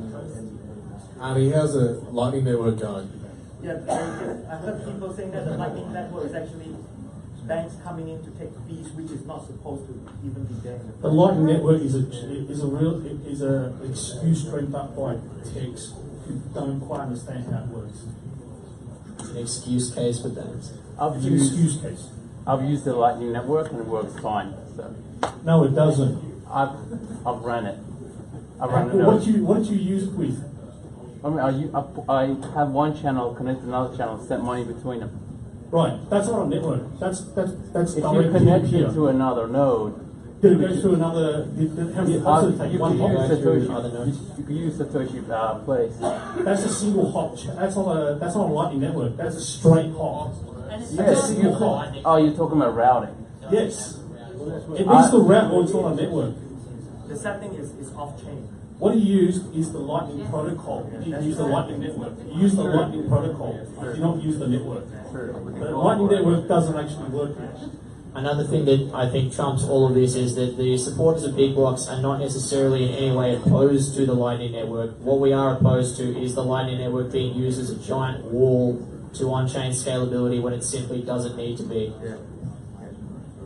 Speaker 12: Arnie, how's the Lightning Network going?
Speaker 6: Yeah, I heard people saying that the Lightning Network is actually banks coming in to take fees, which is not supposed to even be there.
Speaker 13: The Lightning Network is a excuse dreamt up by techs who don't quite understand how it works.
Speaker 11: It's an excuse case for banks.
Speaker 13: It's an excuse case.
Speaker 14: I've used the Lightning Network and it works fine. So
Speaker 13: No, it doesn't.
Speaker 14: I've run it. I've run it.
Speaker 13: What did you use it with?
Speaker 14: I mean, I have one channel connect to another channel, set money between them.
Speaker 13: Right, that's not a network. That's
Speaker 14: If
Speaker 13: direct
Speaker 14: you connect it
Speaker 13: peer-to-peer.
Speaker 14: to another node,
Speaker 13: Did it go through another? How many hops did it take?
Speaker 14: you
Speaker 13: One
Speaker 14: can
Speaker 13: hop.
Speaker 14: use Satoshi. You can use Satoshi place.
Speaker 13: That's a single hop. That's not a Lightning Network. That's a straight hop. That's a
Speaker 14: Yes,
Speaker 13: single hop.
Speaker 14: oh, you're talking about routing.
Speaker 13: Yes. It needs to route or it's not a network.
Speaker 6: The setting is off-chain.
Speaker 13: What you use is the Lightning protocol. You didn't use the Lightning network. You use the Lightning protocol. You do not use the network. The Lightning network doesn't actually work now.
Speaker 11: Another thing that I think trumps all of this is that the supporters of big blocks are not necessarily in any way opposed to the Lightning Network. What we are opposed to is the Lightning Network being used as a giant wall to on-chain scalability when it simply doesn't need to be.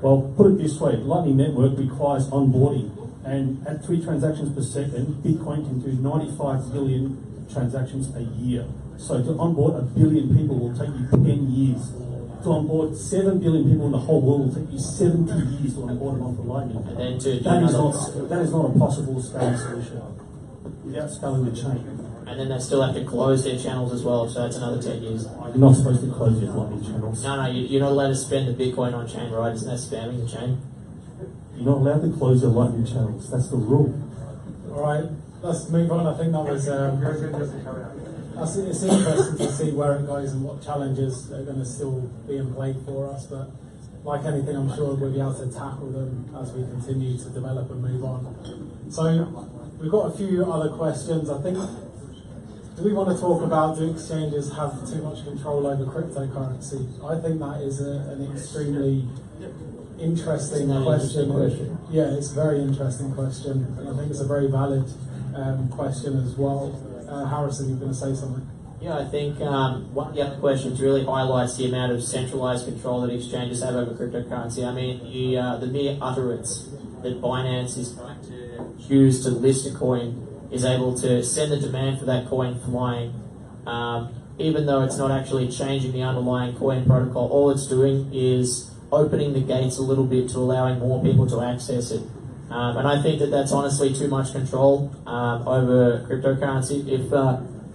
Speaker 13: Well, put it this way, Lightning Network requires onboarding, and at 3 transactions per second, Bitcoin can do 95 billion transactions a year. So to onboard 1 billion people will take you 10 years. To onboard 7 billion people in the whole world will take you 70 years to onboard them onto Lightning.
Speaker 11: And then to do
Speaker 13: That is not a possible scaling solution without scaling the chain.
Speaker 11: and then they still have to close their channels as well, so that's another 10 years.
Speaker 13: You're not supposed to close your Lightning channels.
Speaker 11: No, you're not allowed to spend the Bitcoin on chain, right? Isn't that spamming the chain?
Speaker 13: You're not allowed to close your Lightning channels. That's the rule.
Speaker 2: All right, let's move on. I think that was it's interesting to see where it goes and what challenges are going to still be in play for us. But like anything, I'm sure we'll be able to tackle them as we continue to develop and move on. So we've got a few other questions. I think, do we want to talk about, do exchanges have too much control over cryptocurrency? I think that is an extremely interesting question. Yeah, it's a very interesting question, and I think it's a very valid question as well. Harrison, you're going to say something?
Speaker 11: Yeah, I think one of the other questions really highlights the amount of centralized control that exchanges have over cryptocurrency. I mean, the mere utterance that Binance is going to use to list a coin is able to send the demand for that coin flying, even though it's not actually changing the underlying coin protocol. All it's doing is opening the gates a little bit to allowing more people to access it. And I think that that's honestly too much control over cryptocurrency.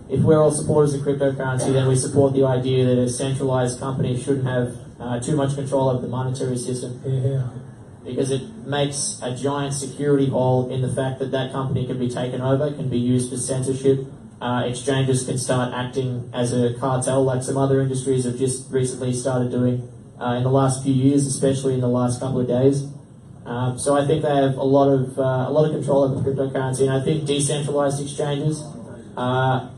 Speaker 11: If we're all supporters of cryptocurrency, then we support the idea that a centralized company shouldn't have too much control over the monetary system.
Speaker 2: Yeah.
Speaker 11: Because it makes a giant security hole in the fact that that company can be taken over, can be used for censorship. Exchanges can start acting as a cartel like some other industries have just recently started doing in the last few years, especially in the last couple of days. So I think they have a lot of control over cryptocurrency, and I think decentralized exchanges are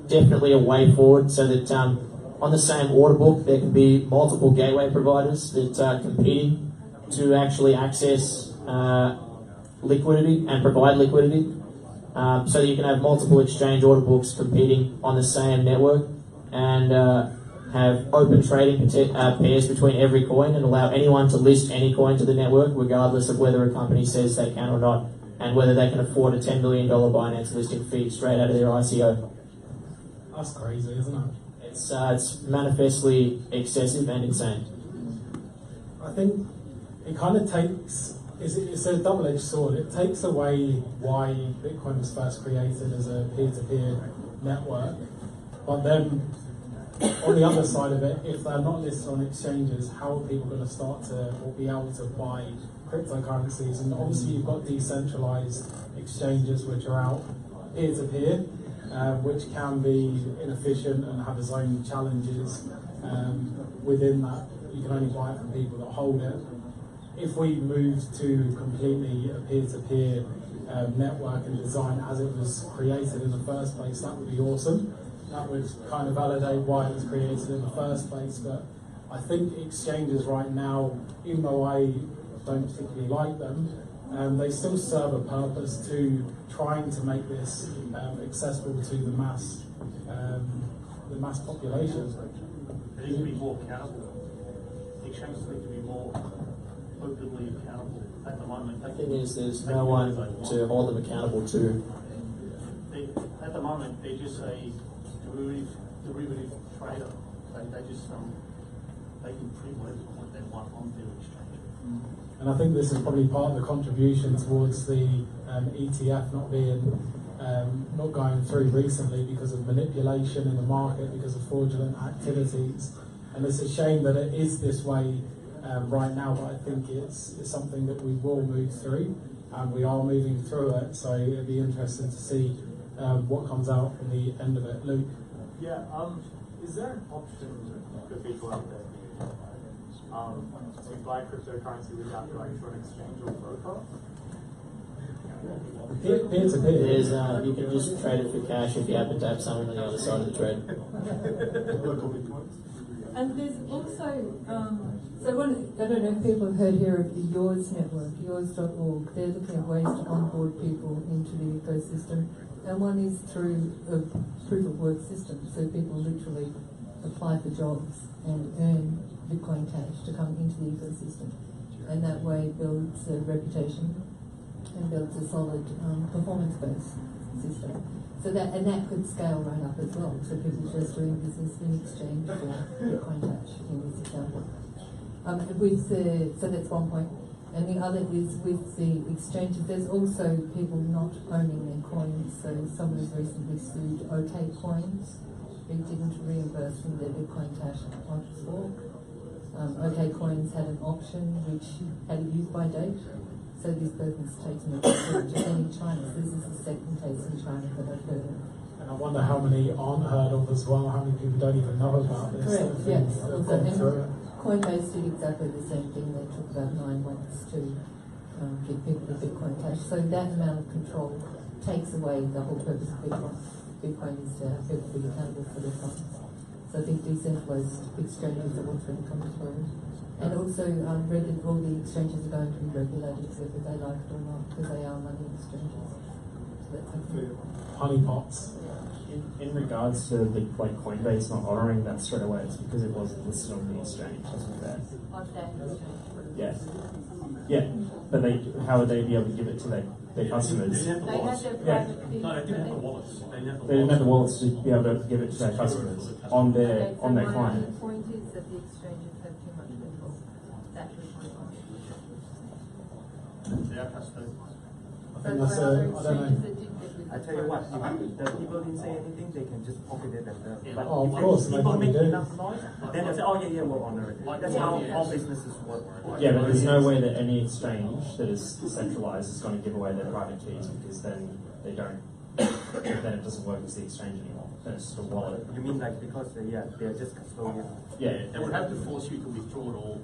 Speaker 11: definitely a way forward. So that on the same order book, there can be multiple gateway providers that are competing to actually access liquidity and provide liquidity. So that you can have multiple exchange order books competing on the same network, and have open trading pairs between every coin and allow anyone to list any coin to the network, regardless of whether a company says they can or not, and whether they can afford a $10 million Binance listing fee straight out of their ICO.
Speaker 2: That's crazy, isn't it?
Speaker 11: It's manifestly excessive and insane.
Speaker 2: I think it kind of takes, it's a double-edged sword. It takes away why Bitcoin was first created as a peer-to-peer network, but then on the other side of it, if they're not listed on exchanges, how are people going to start to or be able to buy cryptocurrencies? And obviously you've got decentralized exchanges which are out peer-to-peer, which can be inefficient and have its own challenges. Within that, you can only buy it from people that hold it. If we move to completely a peer-to-peer network and design as it was created in the first place, that would be awesome. That would kind of validate why it was created in the first place. But I think exchanges right now, even though I don't particularly like them, they still serve a purpose to trying to make this accessible to the mass population.
Speaker 4: They need to be more accountable. exchanges need to be more openly accountable. At the moment,
Speaker 11: The thing is, there's no one to hold them accountable to.
Speaker 4: At the moment, they're just a derivative trader. They just they can print what they want on their exchange.
Speaker 2: And I think this is probably part of the contribution towards the ETF not going through recently because of manipulation in the market, because of fraudulent activities. And it's a shame that it is this way right now, but I think it's something that we will move through, and we are moving through it. So it'd be interesting to see what comes out in the end of it. Luke?
Speaker 10: Yeah, is there an option for people out there to buy cryptocurrency without going to an exchange or broker?
Speaker 2: Peer to peer.
Speaker 11: There's, you can just trade it for cash if you happen to have someone on the other side of the trade.
Speaker 8: And there's also, so one, I don't know if people have heard here of the Yours network, yours.org. They're looking at ways to onboard people into the ecosystem. And one is through a proof of work system. So people literally apply for jobs and earn Bitcoin Cash to come into the ecosystem. And that way builds a reputation and builds a solid performance-based system. So that could scale right up as well. So people just doing business in exchange for Bitcoin Cash in this example. So that's one point. And the other is with the exchanges. There's also people not owning their coins. So someone has recently sued OK Coins. They didn't reimburse them their Bitcoin Cash on fork. OK Coins had an option which had a use-by date. So this person's taken it to in China. This is the second case in China that I've heard of.
Speaker 2: And I wonder how many aren't heard of as well, how many people don't even know about this.
Speaker 8: Correct, yes.
Speaker 2: And
Speaker 8: Coinbase did exactly the same thing. They took about 9 months to give people the Bitcoin Cash. So that amount of control takes away the whole purpose of Bitcoin. Bitcoin is to have people be accountable for their funds. So I think decentralized exchanges are what's really coming through. And also, all the exchanges are going to be regulated, whether they like it or not, because they are money exchanges. So that's happening.
Speaker 2: honeypots.
Speaker 15: In regards to the Coinbase not honouring that straight away, it's because it wasn't listed on the exchange, isn't it?
Speaker 8: On that exchange.
Speaker 15: Yeah. Yeah, but how would they be able to give it to their customers?
Speaker 8: They have their private feed.
Speaker 4: No, they didn't have the wallets.
Speaker 15: They didn't have the wallets to be able to give it to their customers on their client.
Speaker 8: The point is that the exchanges have too much control. That was my point.
Speaker 4: They are custodians.
Speaker 2: I think that's I don't know.
Speaker 6: I tell you what, if the people didn't say anything, they can just pocket it themselves. But
Speaker 2: Oh, of
Speaker 6: if
Speaker 2: course,
Speaker 6: people
Speaker 2: they
Speaker 6: make
Speaker 2: do.
Speaker 6: enough noise, then they say, oh yeah, we'll honor it. That's how all businesses work.
Speaker 15: Yeah, but there's no way that any exchange that is centralised is going to give away their private keys, because then they don't. Then it doesn't work as the exchange anymore. Then it's just a wallet.
Speaker 6: You mean like because they're just custodian?
Speaker 15: Yeah,
Speaker 4: They would have to force you to withdraw it all.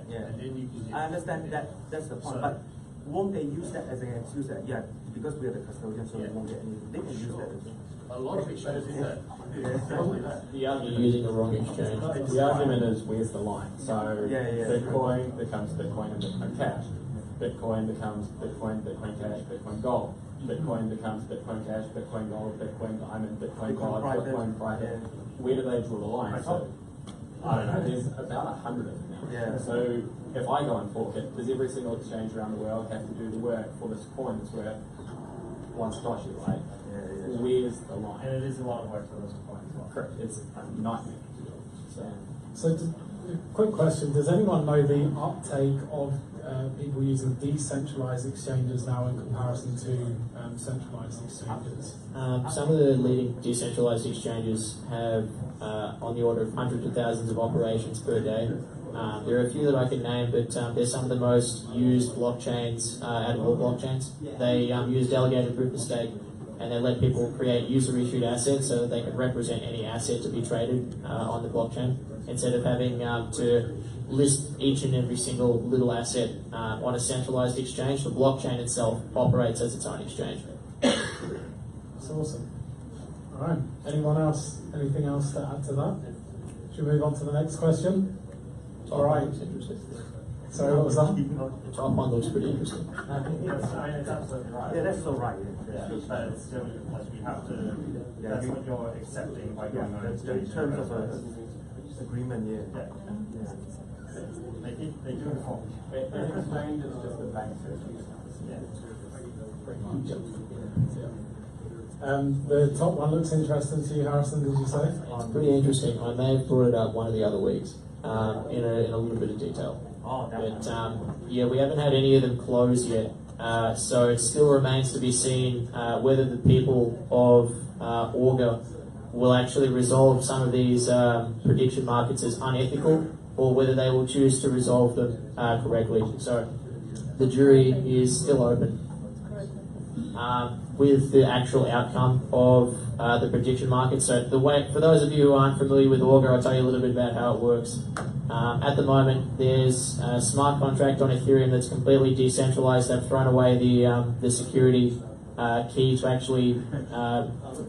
Speaker 6: Yeah.
Speaker 4: And then you can.
Speaker 6: I understand that's the point, but won't they use that as an excuse that because we are the custodian, so we won't get anything? They can use that as well.
Speaker 4: A lot of exchanges do that. Exactly that.
Speaker 11: The argument using the wrong exchange.
Speaker 7: The argument is, where's the line? So
Speaker 6: Yeah.
Speaker 7: Bitcoin becomes Bitcoin and Bitcoin Cash. Bitcoin becomes Bitcoin, Bitcoin Cash, Bitcoin Gold. Bitcoin becomes Bitcoin Cash, Bitcoin Gold, Bitcoin Diamond, Bitcoin God, Bitcoin Private. Where do they draw the line? So, I don't know, there's about 100 of them now.
Speaker 6: Yeah.
Speaker 7: So if I go and fork it, does every single exchange around the world have to do the work for this coin that's worth one Satoshi, right?
Speaker 6: Yeah.
Speaker 7: Where's the line?
Speaker 10: And it is a lot of work for those coins as well.
Speaker 7: Correct, it's a nightmare.
Speaker 2: So, quick question: does anyone know the uptake of people using decentralized exchanges now in comparison to centralized exchanges?
Speaker 11: Some of the leading decentralized exchanges have on the order of hundreds of thousands of operations per day. There are a few that I can name, but they're some of the most used blockchains out of all blockchains. They use delegated proof of stake, and they let people create user-issued assets so that they can represent any asset to be traded on the blockchain, instead of having to list each and every single little asset on a centralized exchange. The blockchain itself operates as its own exchange.
Speaker 2: That's awesome. All right. Anyone else? Anything else to add to that? Should we move on to the next question? All right. Sorry, what was that?
Speaker 11: The top one looks pretty interesting.
Speaker 10: It's absolutely right.
Speaker 6: Yeah, that's so right.
Speaker 10: Yeah, but it's still because we have to. That's what you're accepting by going on
Speaker 6: In
Speaker 10: exchange.
Speaker 6: terms of agreement, yeah.
Speaker 4: They do it all.
Speaker 6: Exchange is just a bank service.
Speaker 2: The top one looks interesting to you, Harrison, did you say?
Speaker 11: It's pretty interesting. I may have brought it up one of the other weeks in a little bit of detail. But yeah, we haven't had any of them close yet. So it still remains to be seen whether the people of Augur will actually resolve some of these prediction markets as unethical, or whether they will choose to resolve them correctly. So the jury is still open. With the actual outcome of the prediction market. So the way, for those of you who aren't familiar with Augur, I'll tell you a little bit about how it works. At the moment, there's a smart contract on Ethereum that's completely decentralized. They've thrown away the security key to actually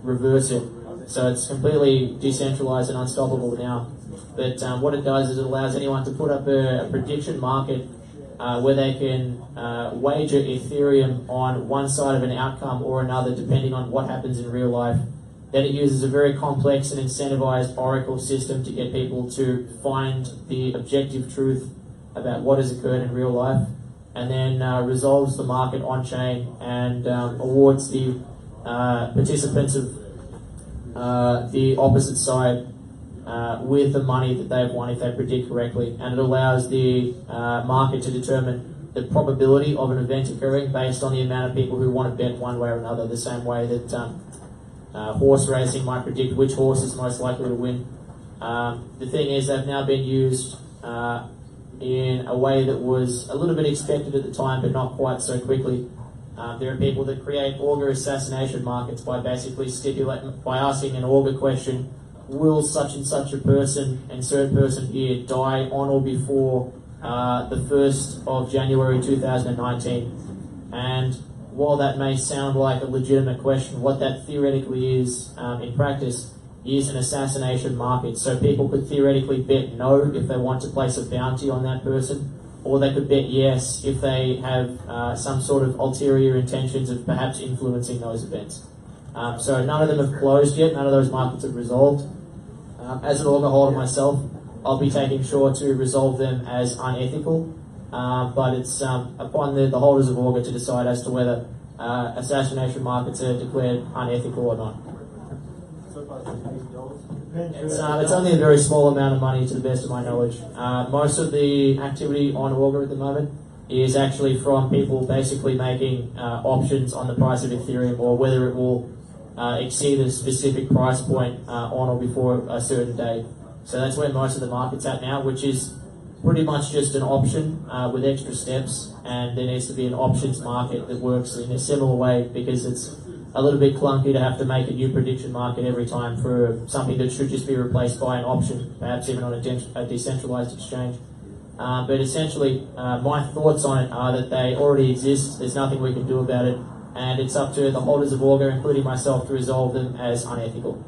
Speaker 11: reverse it. So it's completely decentralized and unstoppable now. But what it does is it allows anyone to put up a prediction market where they can wager Ethereum on one side of an outcome or another, depending on what happens in real life. Then it uses a very complex and incentivized oracle system to get people to find the objective truth about what has occurred in real life, and then resolves the market on-chain and awards the participants of the opposite side with the money that they've won if they predict correctly. And it allows the market to determine the probability of an event occurring based on the amount of people who want to bet one way or another, the same way that horse racing might predict which horse is most likely to win. The thing is, they've now been used in a way that was a little bit expected at the time, but not quite so quickly. There are people that create Augur assassination markets by basically by asking an Augur question: will such and such a person, insert person here, die on or before the 1st of January 2019? And while that may sound like a legitimate question, what that theoretically is in practice is an assassination market. So people could theoretically bet no if they want to place a bounty on that person, or they could bet yes if they have some sort of ulterior intentions of perhaps influencing those events. So none of them have closed yet, none of those markets have resolved. As an Augur holder myself, I'll be taking sure to resolve them as unethical, but it's upon the holders of Augur to decide as to whether assassination markets are declared unethical or not. It's only a very small amount of money to the best of my knowledge. Most of the activity on Augur at the moment is actually from people basically making options on the price of Ethereum, or whether it will exceed a specific price point on or before a certain day. So that's where most of the market's at now, which is pretty much just an option with extra steps, and there needs to be an options market that works in a similar way, because it's a little bit clunky to have to make a new prediction market every time for something that should just be replaced by an option, perhaps even on a decentralized exchange. But essentially, my thoughts on it are that they already exist, there's nothing we can do about it, and it's up to the holders of Augur, including myself, to resolve them as unethical.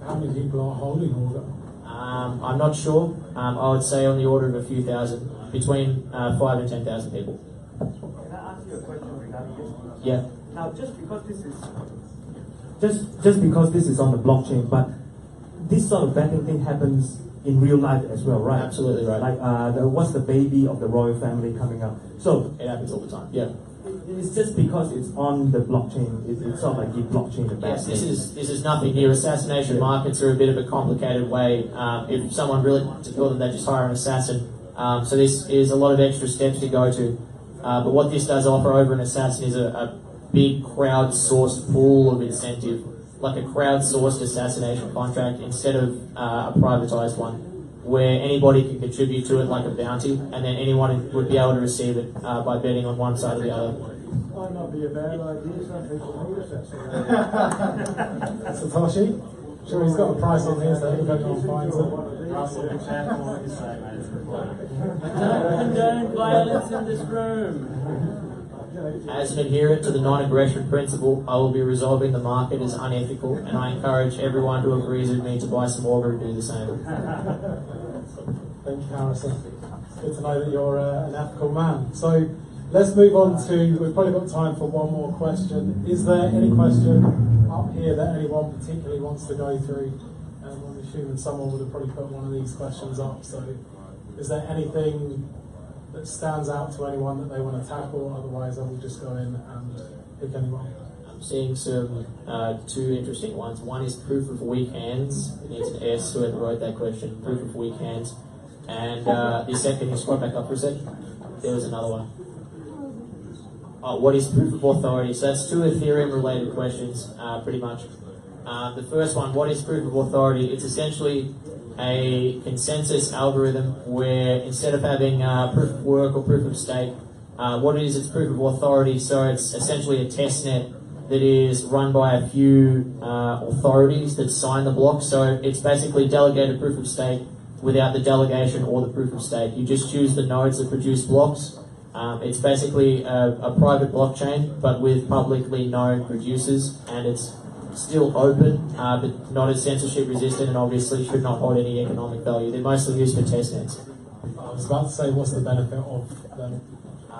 Speaker 2: How many people are holding Augur?
Speaker 11: I'm not sure. I would say on the order of a few thousand, between 5 and 10,000 people.
Speaker 6: Can I ask you a question regarding this?
Speaker 11: Yeah.
Speaker 6: Now, just because this is
Speaker 9: just because this is on the blockchain, but this sort of betting thing happens in real life as well, right?
Speaker 11: Absolutely right.
Speaker 9: Like, what's the baby of the royal family coming up? So
Speaker 11: it happens all the time. Yeah.
Speaker 9: It's just because it's on the blockchain. It's sort of like give blockchain a bad
Speaker 11: Yes, this is nothing new. Assassination markets are a bit of a complicated way. If someone really wants to kill them, they just hire an assassin. So this is a lot of extra steps to go to. But what this does offer over an assassin is a big crowd-sourced pool of incentive, like a crowd-sourced assassination contract instead of a privatized one, where anybody can contribute to it like a bounty, and then anyone would be able to receive it by betting on one side or the other.
Speaker 3: Might not be a bad idea, some people need assassination.
Speaker 2: Satoshi? Sure, he's got a price on here, so if anyone finds it.
Speaker 11: Condone violence in this room. As an adherent to the non-aggression principle, I will be resolving the market as unethical, and I encourage everyone who agrees with me to buy some Augur and do the same.
Speaker 2: Thank you, Harrison. Good to know that you're an ethical man. So let's move on to, we've probably got time for one more question. Is there any question up here that anyone particularly wants to go through? I'm assuming someone would have probably put one of these questions up, so Is there anything that stands out to anyone that they want to tackle? Otherwise, I will just go in and pick anyone.
Speaker 11: I'm seeing some two interesting ones. One is proof of weak hands. It needs an S, whoever wrote that question. Proof of weak hands. And the second, you scroll back up for a second. There was another one. Oh, what is proof of authority? So that's two Ethereum-related questions, pretty much. The first one, what is proof of authority? It's essentially a consensus algorithm where instead of having proof of work or proof of stake, what it is, it's proof of authority. So it's essentially a testnet that is run by a few authorities that sign the block. So it's basically delegated proof of stake without the delegation or the proof of stake. You just choose the nodes that produce blocks. It's basically a private blockchain, but with publicly known producers, and it's still open, but not as censorship resistant, and obviously should not hold any economic value. They're mostly used for testnets.
Speaker 2: I was about to say, what's the benefit of them?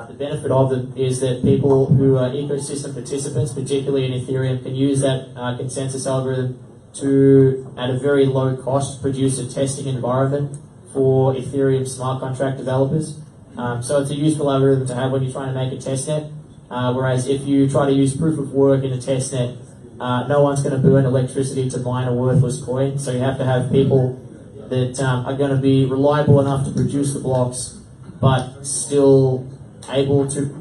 Speaker 11: The benefit of them is that people who are ecosystem participants, particularly in Ethereum, can use that consensus algorithm to, at a very low cost, produce a testing environment for Ethereum smart contract developers. So it's a useful algorithm to have when you're trying to make a testnet. Whereas if you try to use proof of work in a testnet, no one's going to burn electricity to mine a worthless coin. So you have to have people that are going to be reliable enough to produce the blocks, but still able to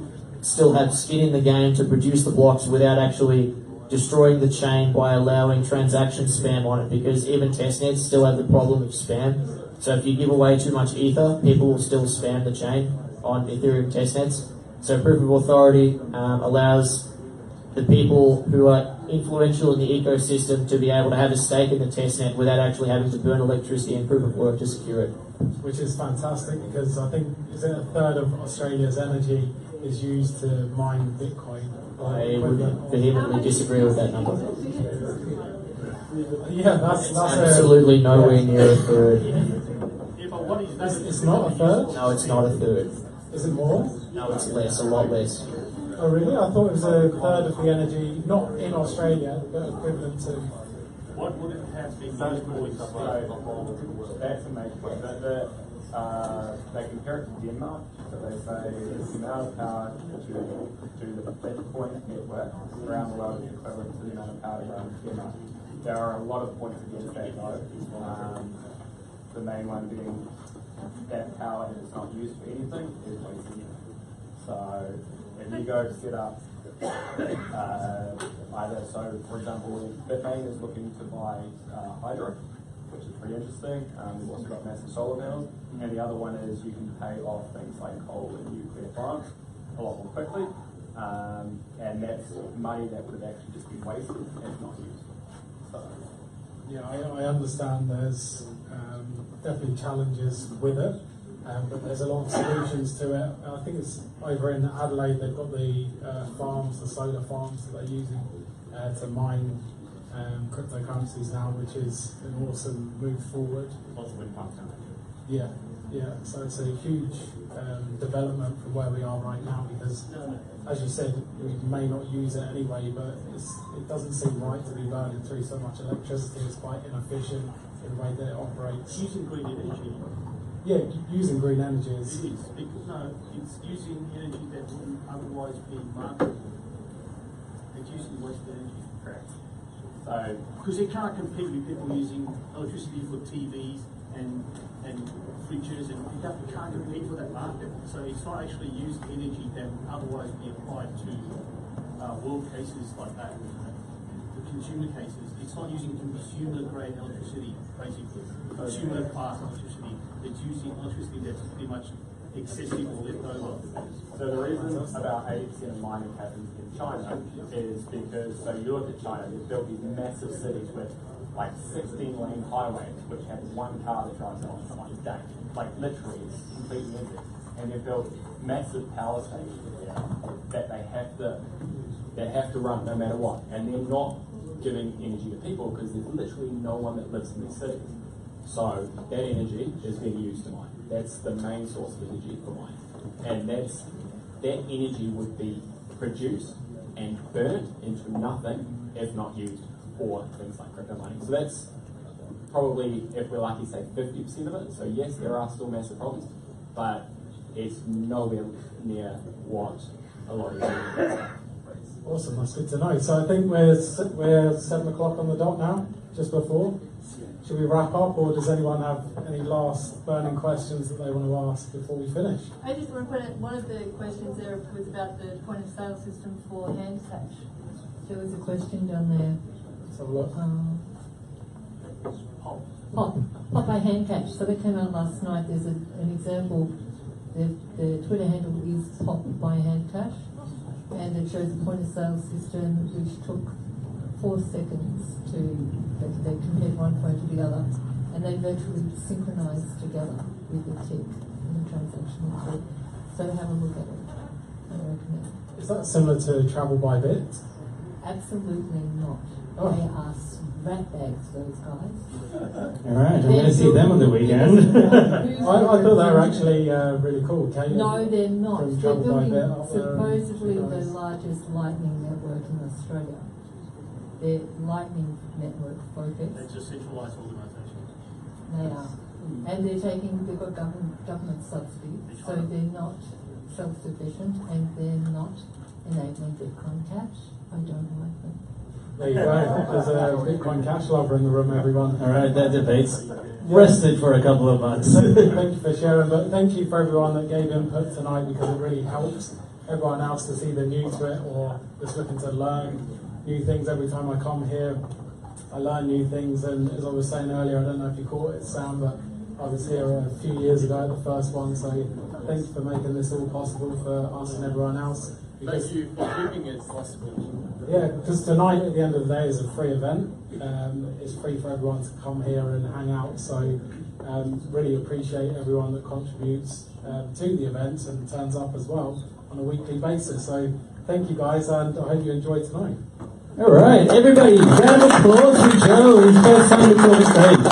Speaker 11: have skin in the game to produce the blocks without actually destroying the chain by allowing transaction spam on it, because even testnets still have the problem of spam. So if you give away too much ether, people will still spam the chain on Ethereum testnets. So proof of authority allows the people who are influential in the ecosystem to be able to have a stake in the testnet without actually having to burn electricity and proof of work to secure it.
Speaker 2: Which is fantastic, because I think, is it a third of Australia's energy is used to mine Bitcoin?
Speaker 11: I would vehemently disagree with that number.
Speaker 2: Yeah, that's
Speaker 11: absolutely nowhere near a third.
Speaker 2: It's not a third?
Speaker 11: No, it's not a third.
Speaker 2: Is it more?
Speaker 11: No, it's less, a lot less.
Speaker 2: Oh really? I thought it was a third of the energy, not in Australia, but equivalent to...
Speaker 10: What would it have been used for?
Speaker 7: That's a major point. They compare it to Denmark, so they say the amount of power to do the Bitcoin network around the world is equivalent to the amount of power to run Denmark. There are a lot of points against that though. The main one being that power that is not used for anything is wasted. So if you go set up either, so for example, Bitmain is looking to buy hydro, which is pretty interesting. We've also got massive solar panels, and the other one is you can pay off things like coal and nuclear plants a lot more quickly, and that's money that would have actually just been wasted if not used. So,
Speaker 2: yeah, I understand there's definitely challenges with it, but there's a lot of solutions to it. I think it's over in Adelaide, they've got the farms, the solar farms that they're using to mine cryptocurrencies now, which is an awesome move forward.
Speaker 15: Lots of wind farms.
Speaker 2: Yeah, so it's a huge development from where we are right now, because as you said, we may not use it anyway, but it doesn't seem right to be burning through so much electricity. It's quite inefficient in the way that it operates.
Speaker 4: Using green energy.
Speaker 2: Yeah, using green energy is...
Speaker 4: It is, because no, it's using energy that wouldn't otherwise be marketable. It's using wasted energy.
Speaker 15: Correct.
Speaker 4: So, because they can't compete with people using electricity for TVs and fridges, and you can't compete for that market. So it's not actually used energy that would otherwise be applied to world cases like that. The consumer cases, it's not using consumer grade electricity, basically. Consumer class electricity. It's using electricity that's pretty much excessive or left over.
Speaker 7: So the reason about 80% of mining happens in China is because, so you look at China, they've built these massive cities with like 16-lane highways, which have one car that drives on a day. Like literally, it's completely empty. And they've built massive power stations that they have to run no matter what. And they're not giving energy to people because there's literally no one that lives in these cities. So that energy is being used to mine. That's the main source of energy for mining. And that energy would be produced and burnt into nothing if not used for things like crypto mining. So that's probably, if we're lucky, say 50% of it. So yes, there are still massive problems, but it's nowhere near what a lot of people.
Speaker 2: Awesome, that's good to know. So I think we're 7 o'clock on the dot now, just before. Should we wrap up, or does anyone have any last burning questions that they want to ask before we finish?
Speaker 8: I just want to put in, one of the questions there was about the point of sale system for hand cash. There was a question down there.
Speaker 2: Let's have a look.
Speaker 8: Pop by hand cash. So that came out last night. There's an example. The Twitter handle is pop by hand cash, and it shows a point of sale system which took 4 seconds to, they compared one phone to the other, and they virtually synchronized together with the tick and the transactional tick. So have a look at it. I recommend.
Speaker 2: Is that similar to Travel by Bit?
Speaker 8: Absolutely not.
Speaker 2: Oh.
Speaker 8: They are rat bags, those guys.
Speaker 1: Alright, I'm going to see them on the weekend.
Speaker 2: I thought they were actually really cool.
Speaker 8: No, they're not.
Speaker 2: From
Speaker 8: They're
Speaker 2: Travel by
Speaker 8: building
Speaker 2: Bit.
Speaker 8: supposedly the largest lightning network in Australia. They're lightning network focused.
Speaker 4: They just centralised organisations.
Speaker 8: They are. And they've got government subsidy, so they're not self-sufficient and they're not enabling Bitcoin Cash. I don't like them.
Speaker 2: There you go. There's a Bitcoin Cash lover in the room, everyone.
Speaker 1: Alright, that debate's rested for a couple of months.
Speaker 2: Thank you for sharing, but thank you for everyone that gave input tonight, because it really helps everyone else that's either new to it or just looking to learn new things. Every time I come here, I learn new things, and as I was saying earlier, I don't know if you caught it, Sam, but I was here a few years ago at the first one, so thank you for making this all possible for us and everyone else.
Speaker 5: Thank you for keeping it possible.
Speaker 2: Yeah, because tonight at the end of the day is a free event. It's free for everyone to come here and hang out, so really appreciate everyone that contributes to the event and turns up as well on a weekly basis. So thank you guys, and I hope you enjoyed tonight.
Speaker 1: Alright, everybody, round of applause for Joe. His first time before the stage.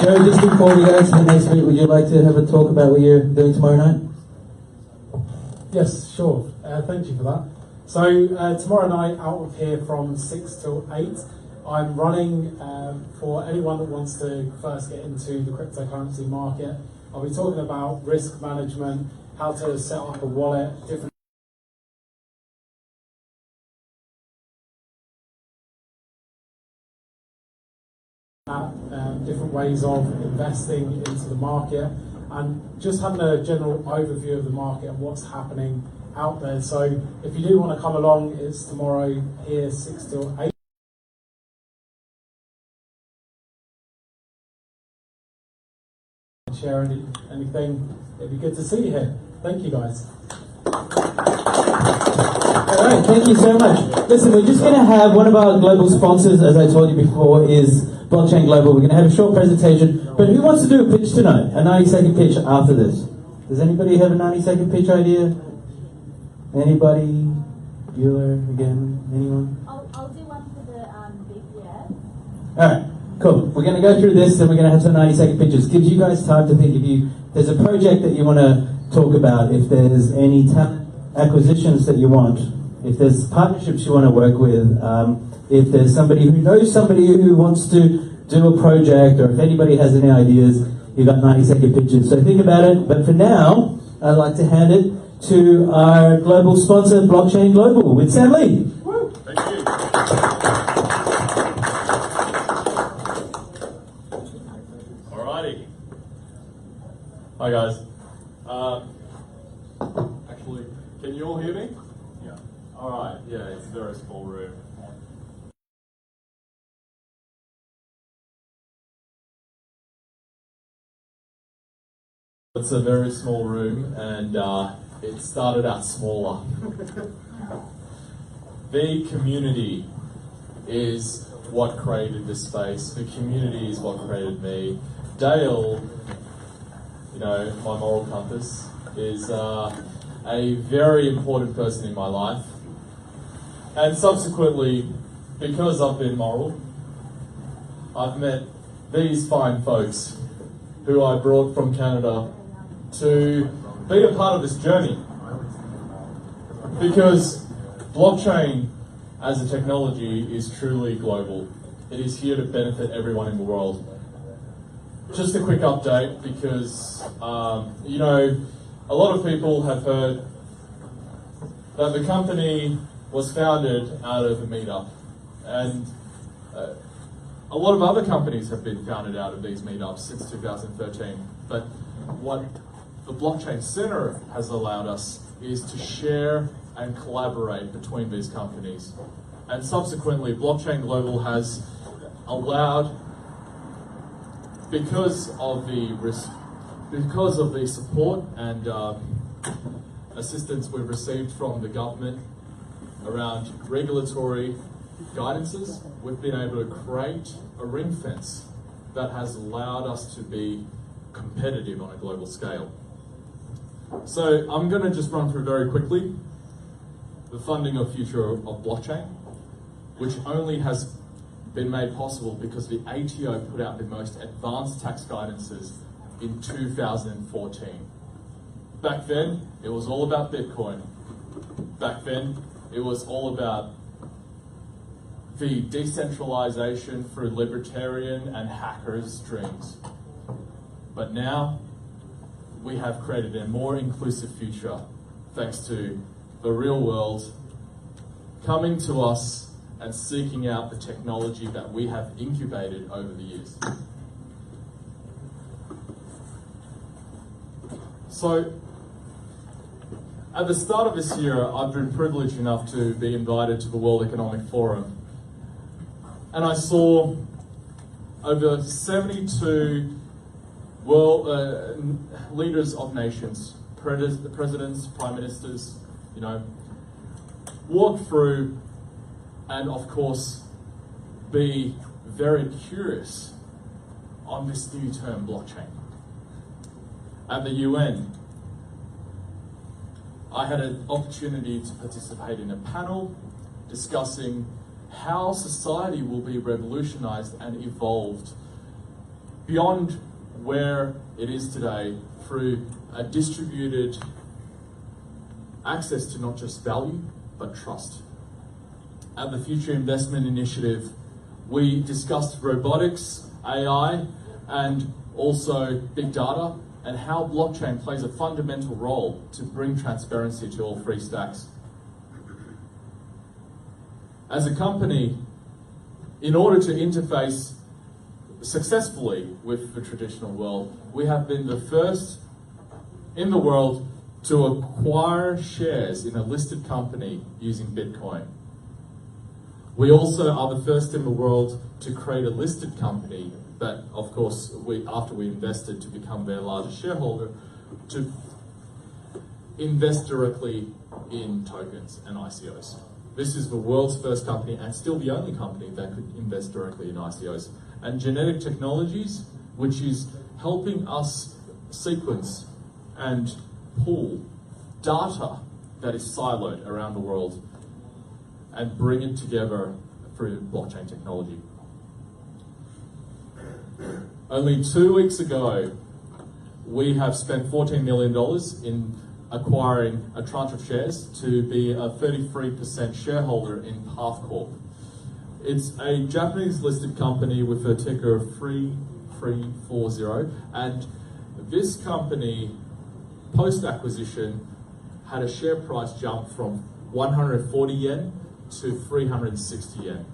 Speaker 1: Joe, just before we go to the next week, would you like to have a talk about what you're doing tomorrow night?
Speaker 2: Yes, sure. Thank you for that. So tomorrow night, out of here from 6 till 8, I'm running for anyone that wants to first get into the cryptocurrency market. I'll be talking about risk management, how to set up a wallet, different different ways of investing into the market, and just having a general overview of the market and what's happening out there. So if you do want to come along, it's tomorrow here 6 till 8. Share anything, it'd be good to see you here. Thank you guys.
Speaker 1: Alright, thank you so much. Listen, we're just going to have one of our global sponsors, as I told you before, is Blockchain Global. We're going to have a short presentation, but who wants to do a pitch tonight? A 90-second pitch after this. Does anybody have a 90-second pitch idea? Anybody? Bueller again? Anyone?
Speaker 16: I'll do one for the BPS.
Speaker 1: Alright, cool. We're going to go through this, then we're going to have some 90-second pitches. Gives you guys time to think. If there's a project that you want to talk about, if there's any talent acquisitions that you want, if there's partnerships you want to work with, if there's somebody who knows somebody who wants to do a project, or if anybody has any ideas, you've got 90-second pitches. So think about it. But for now, I'd like to hand it to our global sponsor, Blockchain Global, with Sam Lee.
Speaker 5: Thank you. Alrighty. Hi guys. Actually, can you all hear me? Yeah. Alright, yeah, it's a very small room. It's a very small room, and it started out smaller. The community is what created this space. The community is what created me. Dale, my moral compass, is a very important person in my life. And subsequently, because I've been moral, I've met these fine folks who I brought from Canada to be a part of this journey. Because blockchain as a technology is truly global. It is here to benefit everyone in the world. just a quick update because, you know, a lot of people have heard that the company was founded out of a meetup, and a lot of other companies have been founded out of these meetups since 2013. But what the Blockchain Center has allowed us is to share and collaborate between these companies. And subsequently, Blockchain Global has allowed, because of the support and assistance we've received from the government around regulatory guidances, we've been able to create a ring fence that has allowed us to be competitive on a global scale. So I'm going to just run through very quickly the funding of future of blockchain, which only has been made possible because the ATO put out the most advanced tax guidances in 2014. Back then, it was all about Bitcoin. Back then, it was all about the decentralization through libertarian and hackers' dreams. But now, we have created a more inclusive future thanks to the real world coming to us and seeking out the technology that we have incubated over the years. So, at the start of this year, I've been privileged enough to be invited to the World Economic Forum. And I saw over 72 world leaders of nations, presidents, prime ministers, you know, walk through and of course be very curious on this new term blockchain. At the UN, I had an opportunity to participate in a panel discussing how society will be revolutionized and evolved beyond where it is today through a distributed access to not just value, but trust. At the Future Investment Initiative, we discussed robotics, AI, and also big data, and how blockchain plays a fundamental role to bring transparency to all three stacks. As a company, in order to interface successfully with the traditional world, we have been the first in the world to acquire shares in a listed company using Bitcoin. We also are the first in the world to create a listed company that, of course, after we invested to become their largest shareholder, to invest directly in tokens and ICOs. This is the world's first company and still the only company that could invest directly in ICOs. And genetic technologies, which is helping us sequence and pull data that is siloed around the world and bring it together through blockchain technology. Only 2 weeks ago, we have spent $14 million in acquiring a tranche of shares to be a 33% shareholder in Path Corp. It's a Japanese listed company with a ticker of 3340, and this company, post-acquisition, had a share price jump from 140 yen to 360 yen.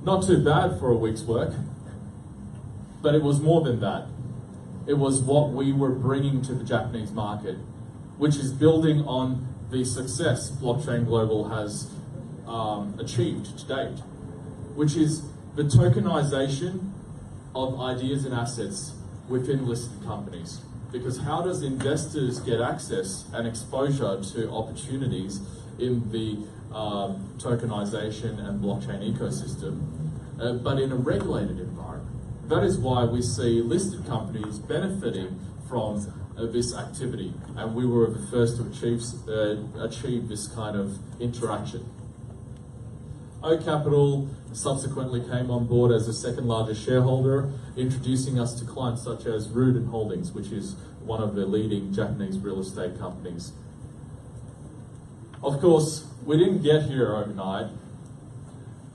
Speaker 5: Not too bad for a week's work, but it was more than that. It was what we were bringing to the Japanese market, which is building on the success Blockchain Global has achieved to date, which is the tokenization of ideas and assets within listed companies. Because how does investors get access and exposure to opportunities in the tokenization and blockchain ecosystem, but in a regulated environment? That is why we see listed companies benefiting from this activity, and we were the first to achieve this kind of interaction. O Capital subsequently came on board as the second largest shareholder, introducing us to clients such as Rudin Holdings, which is one of the leading Japanese real estate companies. Of course, we didn't get here overnight.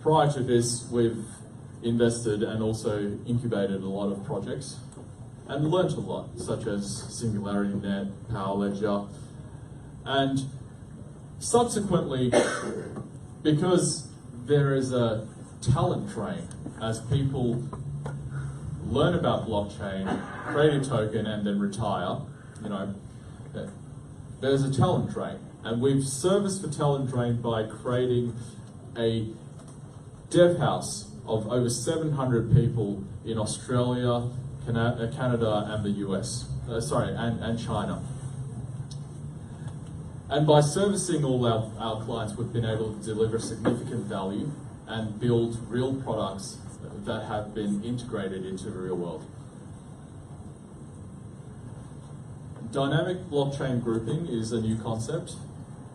Speaker 5: prior to this, we've invested and also incubated a lot of projects and learnt a lot, such as Singularity Net, Power Ledger, and subsequently, because there is a talent train as people learn about blockchain, create a token, and then retire, you know, there's a talent drain. And we've serviced the talent drain by creating a dev house of over 700 people in Australia, Canada, and the US. And China. And by servicing all our clients, we've been able to deliver significant value and build real products that have been integrated into the real world. Dynamic blockchain grouping is a new concept.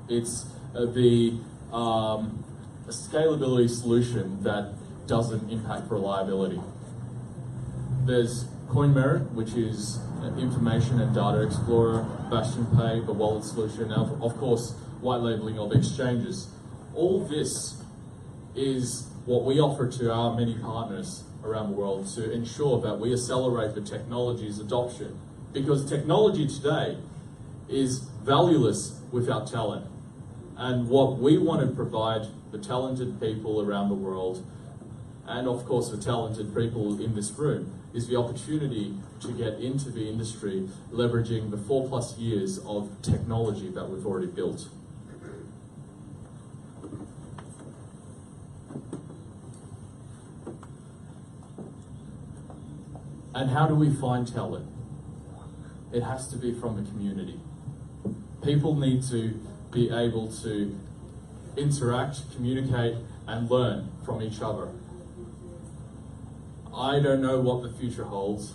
Speaker 5: It's the scalability solution that doesn't impact reliability. There's CoinMerit, which is an information and data explorer, Bastion Pay, the wallet solution, and of course, white labeling of exchanges. All this is what we offer to our many partners around the world to ensure that we accelerate the technology's adoption. Because technology today is valueless without talent. And what we want to provide the talented people around the world, and of course the talented people in this room, is the opportunity to get into the industry leveraging the 4+ years of technology that we've already built. And how do we find talent? It has to be from the community. People need to be able to interact, communicate, and learn from each other. I don't know what the future holds.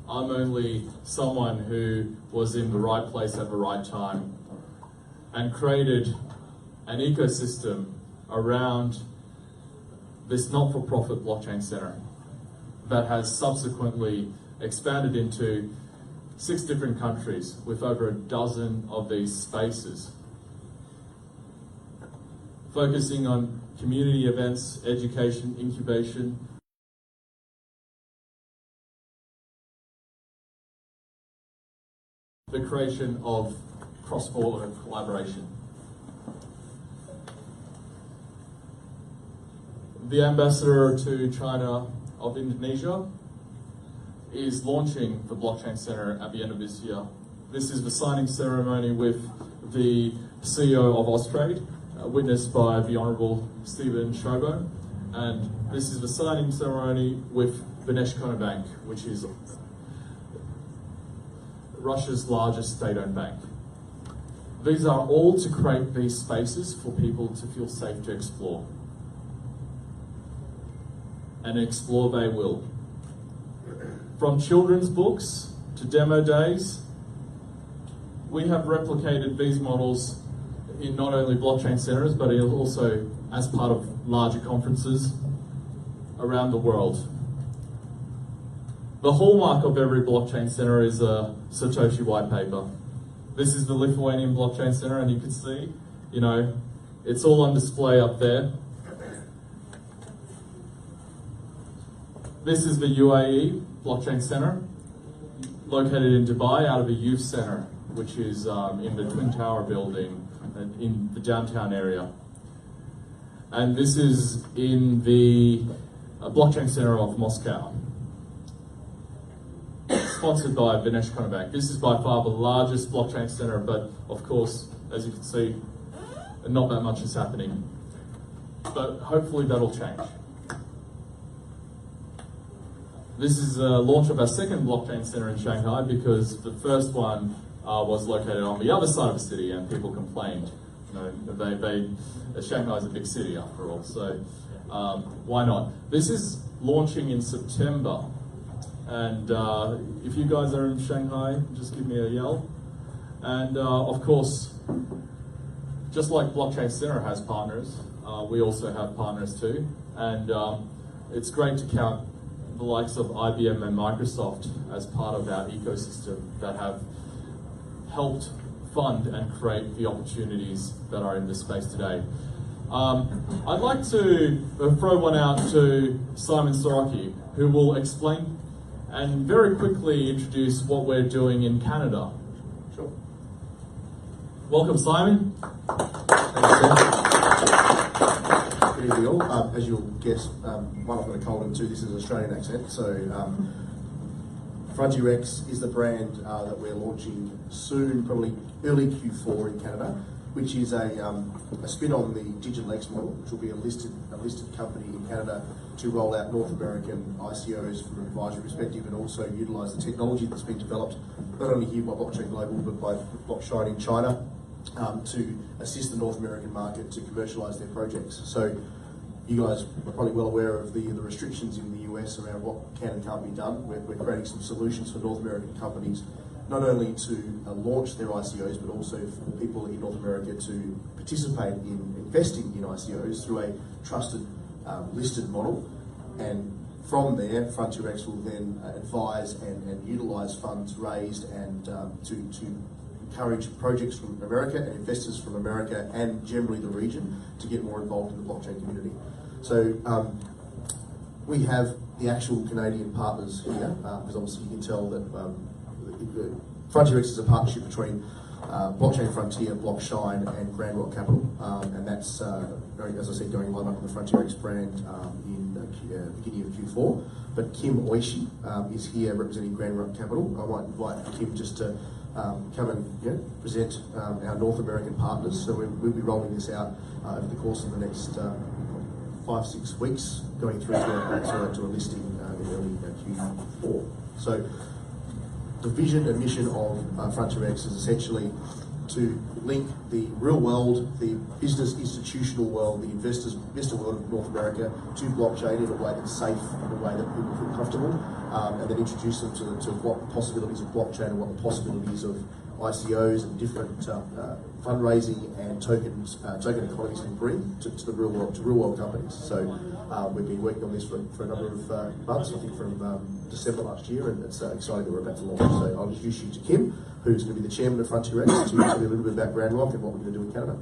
Speaker 5: I'm only someone who was in the right place at the right time and created an ecosystem around this not-for-profit blockchain center that has subsequently expanded into 6 different countries with over a dozen of these spaces, focusing on community events, education, incubation, the creation of cross-border collaboration. The ambassador to China of Indonesia is launching the Blockchain Center at the end of this year. This is the signing ceremony with the CEO of Austrade, witnessed by the Honourable Stephen Shobo, and this is the signing ceremony with Veneshkona Bank, which is Russia's largest state-owned bank. These are all to create these spaces for people to feel safe to explore. And explore they will. From children's books to demo days, we have replicated these models in not only blockchain centers, but also as part of larger conferences around the world. The hallmark of every blockchain center is a Satoshi white paper. This is the Lithuanian Blockchain Center, and you can see, you know, it's all on display up there. This is the UAE Blockchain Center, located in Dubai out of a youth center, which is in the Twin Tower building in the downtown area. And this is in the Blockchain Center of Moscow, sponsored by Veneshkona Bank. This is by far the largest blockchain center, but of course, as you can see, not that much is happening. But hopefully that'll change. This is the launch of our second blockchain center in Shanghai, because the first one was located on the other side of the city and people complained. You know, Shanghai is a big city after all, so why not? This is launching in September. And if you guys are in Shanghai, just give me a yell. And of course, just like Blockchain Center has partners, we also have partners too. And it's great to count the likes of IBM and Microsoft as part of our ecosystem that have helped fund and create the opportunities that are in this space today. I'd like to throw one out to Simon Soroki, who will explain and very quickly introduce what we're doing in Canada.
Speaker 17: Sure.
Speaker 5: Welcome, Simon.
Speaker 17: Good evening all. As you'll guess, one, I've got a cold, and two, this is an Australian accent. So Frontier X is the brand that we're launching soon, probably early Q4 in Canada, which is a spin on the Digital X model, which will be a listed company in Canada to roll out North American ICOs from an advisory perspective, and also utilise the technology that's been developed not only here by Blockchain Global but by Blockshine in China to assist the North American market to commercialise their projects. So you guys are probably well aware of the restrictions in the US around what can and can't be done. We're creating some solutions for North American companies, not only to launch their ICOs, but also for people in North America to participate in investing in ICOs through a trusted listed model. And from there, Frontier X will then advise and utilise funds raised and to encourage projects from America and investors from America and generally the region to get more involved in the blockchain community. So we have the actual Canadian partners here, because obviously you can tell that Frontier X is a partnership between Blockchain Frontier, Blockshine, and Grand Rock Capital, and that's, as I said, going live under the Frontier X brand in the beginning of Q4. But Kim Oishi is here representing Grand Rock Capital. I might invite Kim just to come and present our North American partners. So we'll be rolling this out over the course of the next 5-6 weeks, going through to a listing in early Q4. So the vision and mission of Frontier X is essentially to link the real world, the business institutional world, the investor world of North America to blockchain in a way that's safe, in a way that people feel comfortable, and then introduce them to what the possibilities of blockchain and what the possibilities of ICOs and different fundraising and token economies can bring to the real world companies. So we've been working on this for a number of months, I think from December last year, and it's exciting that we're about to launch. So I'll introduce you to Kim, who's going to be the chairman of Frontier X, to tell you a little bit about Grand Rock and what we're going to do in Canada.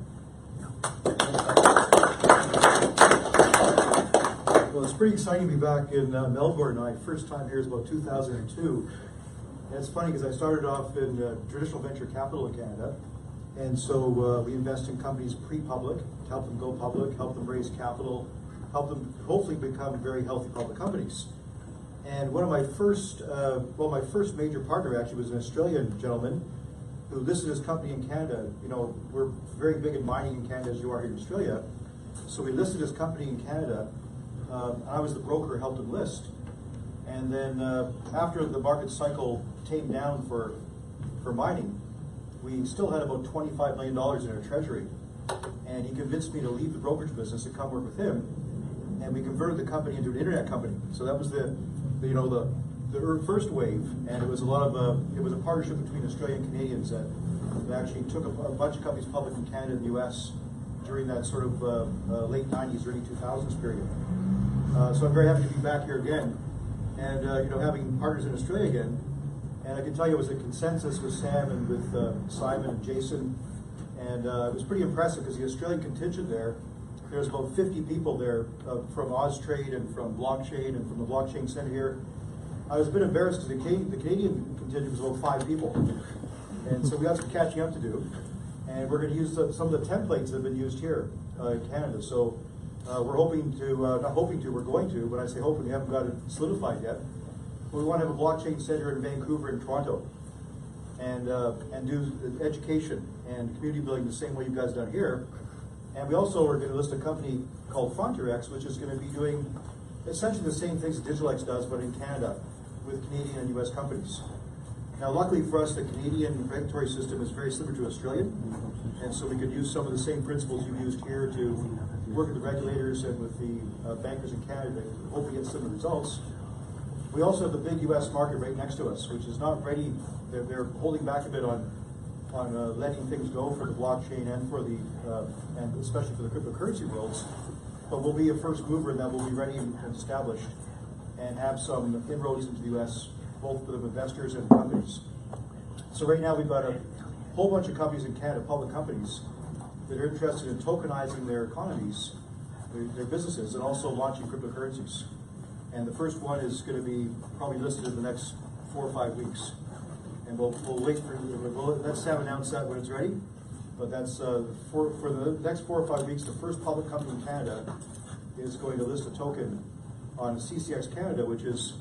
Speaker 18: Well, it's pretty exciting to be back in Melbourne. My first time here is about 2002. And it's funny because I started off in traditional venture capital in Canada, and so we invest in companies pre-public, help them go public, help them raise capital, help them hopefully become very healthy public companies. And one of my first, my first major partner actually was an Australian gentleman who listed his company in Canada. You know, we're very big in mining in Canada, as you are here in Australia. So we listed his company in Canada. I was the broker who helped him list. And then after the market cycle tamed down for mining, we still had about $25 million in our treasury. And he convinced me to leave the brokerage business and come work with him. And we converted the company into an internet company. So that was the first wave, and it was a lot of it was a partnership between Australian and Canadians that actually took a bunch of companies public in Canada and the US during that sort of late 90s, early 2000s period. So I'm very happy to be back here again, and having partners in Australia again. And I can tell you it was a consensus with Sam and with Simon and Jason, and it was pretty impressive because the Australian contingent there's about 50 people there from Austrade and from Blockchain and from the Blockchain Center here. I was a bit embarrassed because the Canadian contingent was about 5 people. And so we have some catching up to do. And we're going to use some of the templates that have been used here in Canada. So we're hoping to, not hoping to, we're going to, but I say hoping, we haven't got it solidified yet. But we want to have a Blockchain Center in Vancouver and Toronto. And do education and community building the same way you guys done here. And we also are going to list a company called Frontier X, which is going to be doing essentially the same things that Digital X does, but in Canada with Canadian and US companies. Now, luckily for us, the Canadian regulatory system is very similar to Australian, and so we could use some of the same principles you've used here to work with the regulators and with the bankers in Canada to hopefully get similar results. We also have the big US market right next to us, which is not ready. They're holding back a bit on letting things go for the blockchain and for the and especially for the cryptocurrency worlds. But we'll be a first mover, and that will be ready and established, and have some inroads into the US, both for the investors and companies. So right now we've got a whole bunch of companies in Canada, public companies, that are interested in tokenizing their economies, their businesses, and also launching cryptocurrencies. And the first one is going to be probably listed in the next 4 or 5 weeks. And we'll wait for, let Sam announce that when it's ready. But that's, for the next 4 or 5 weeks, the first public company in Canada is going to list a token on CCX Canada, which is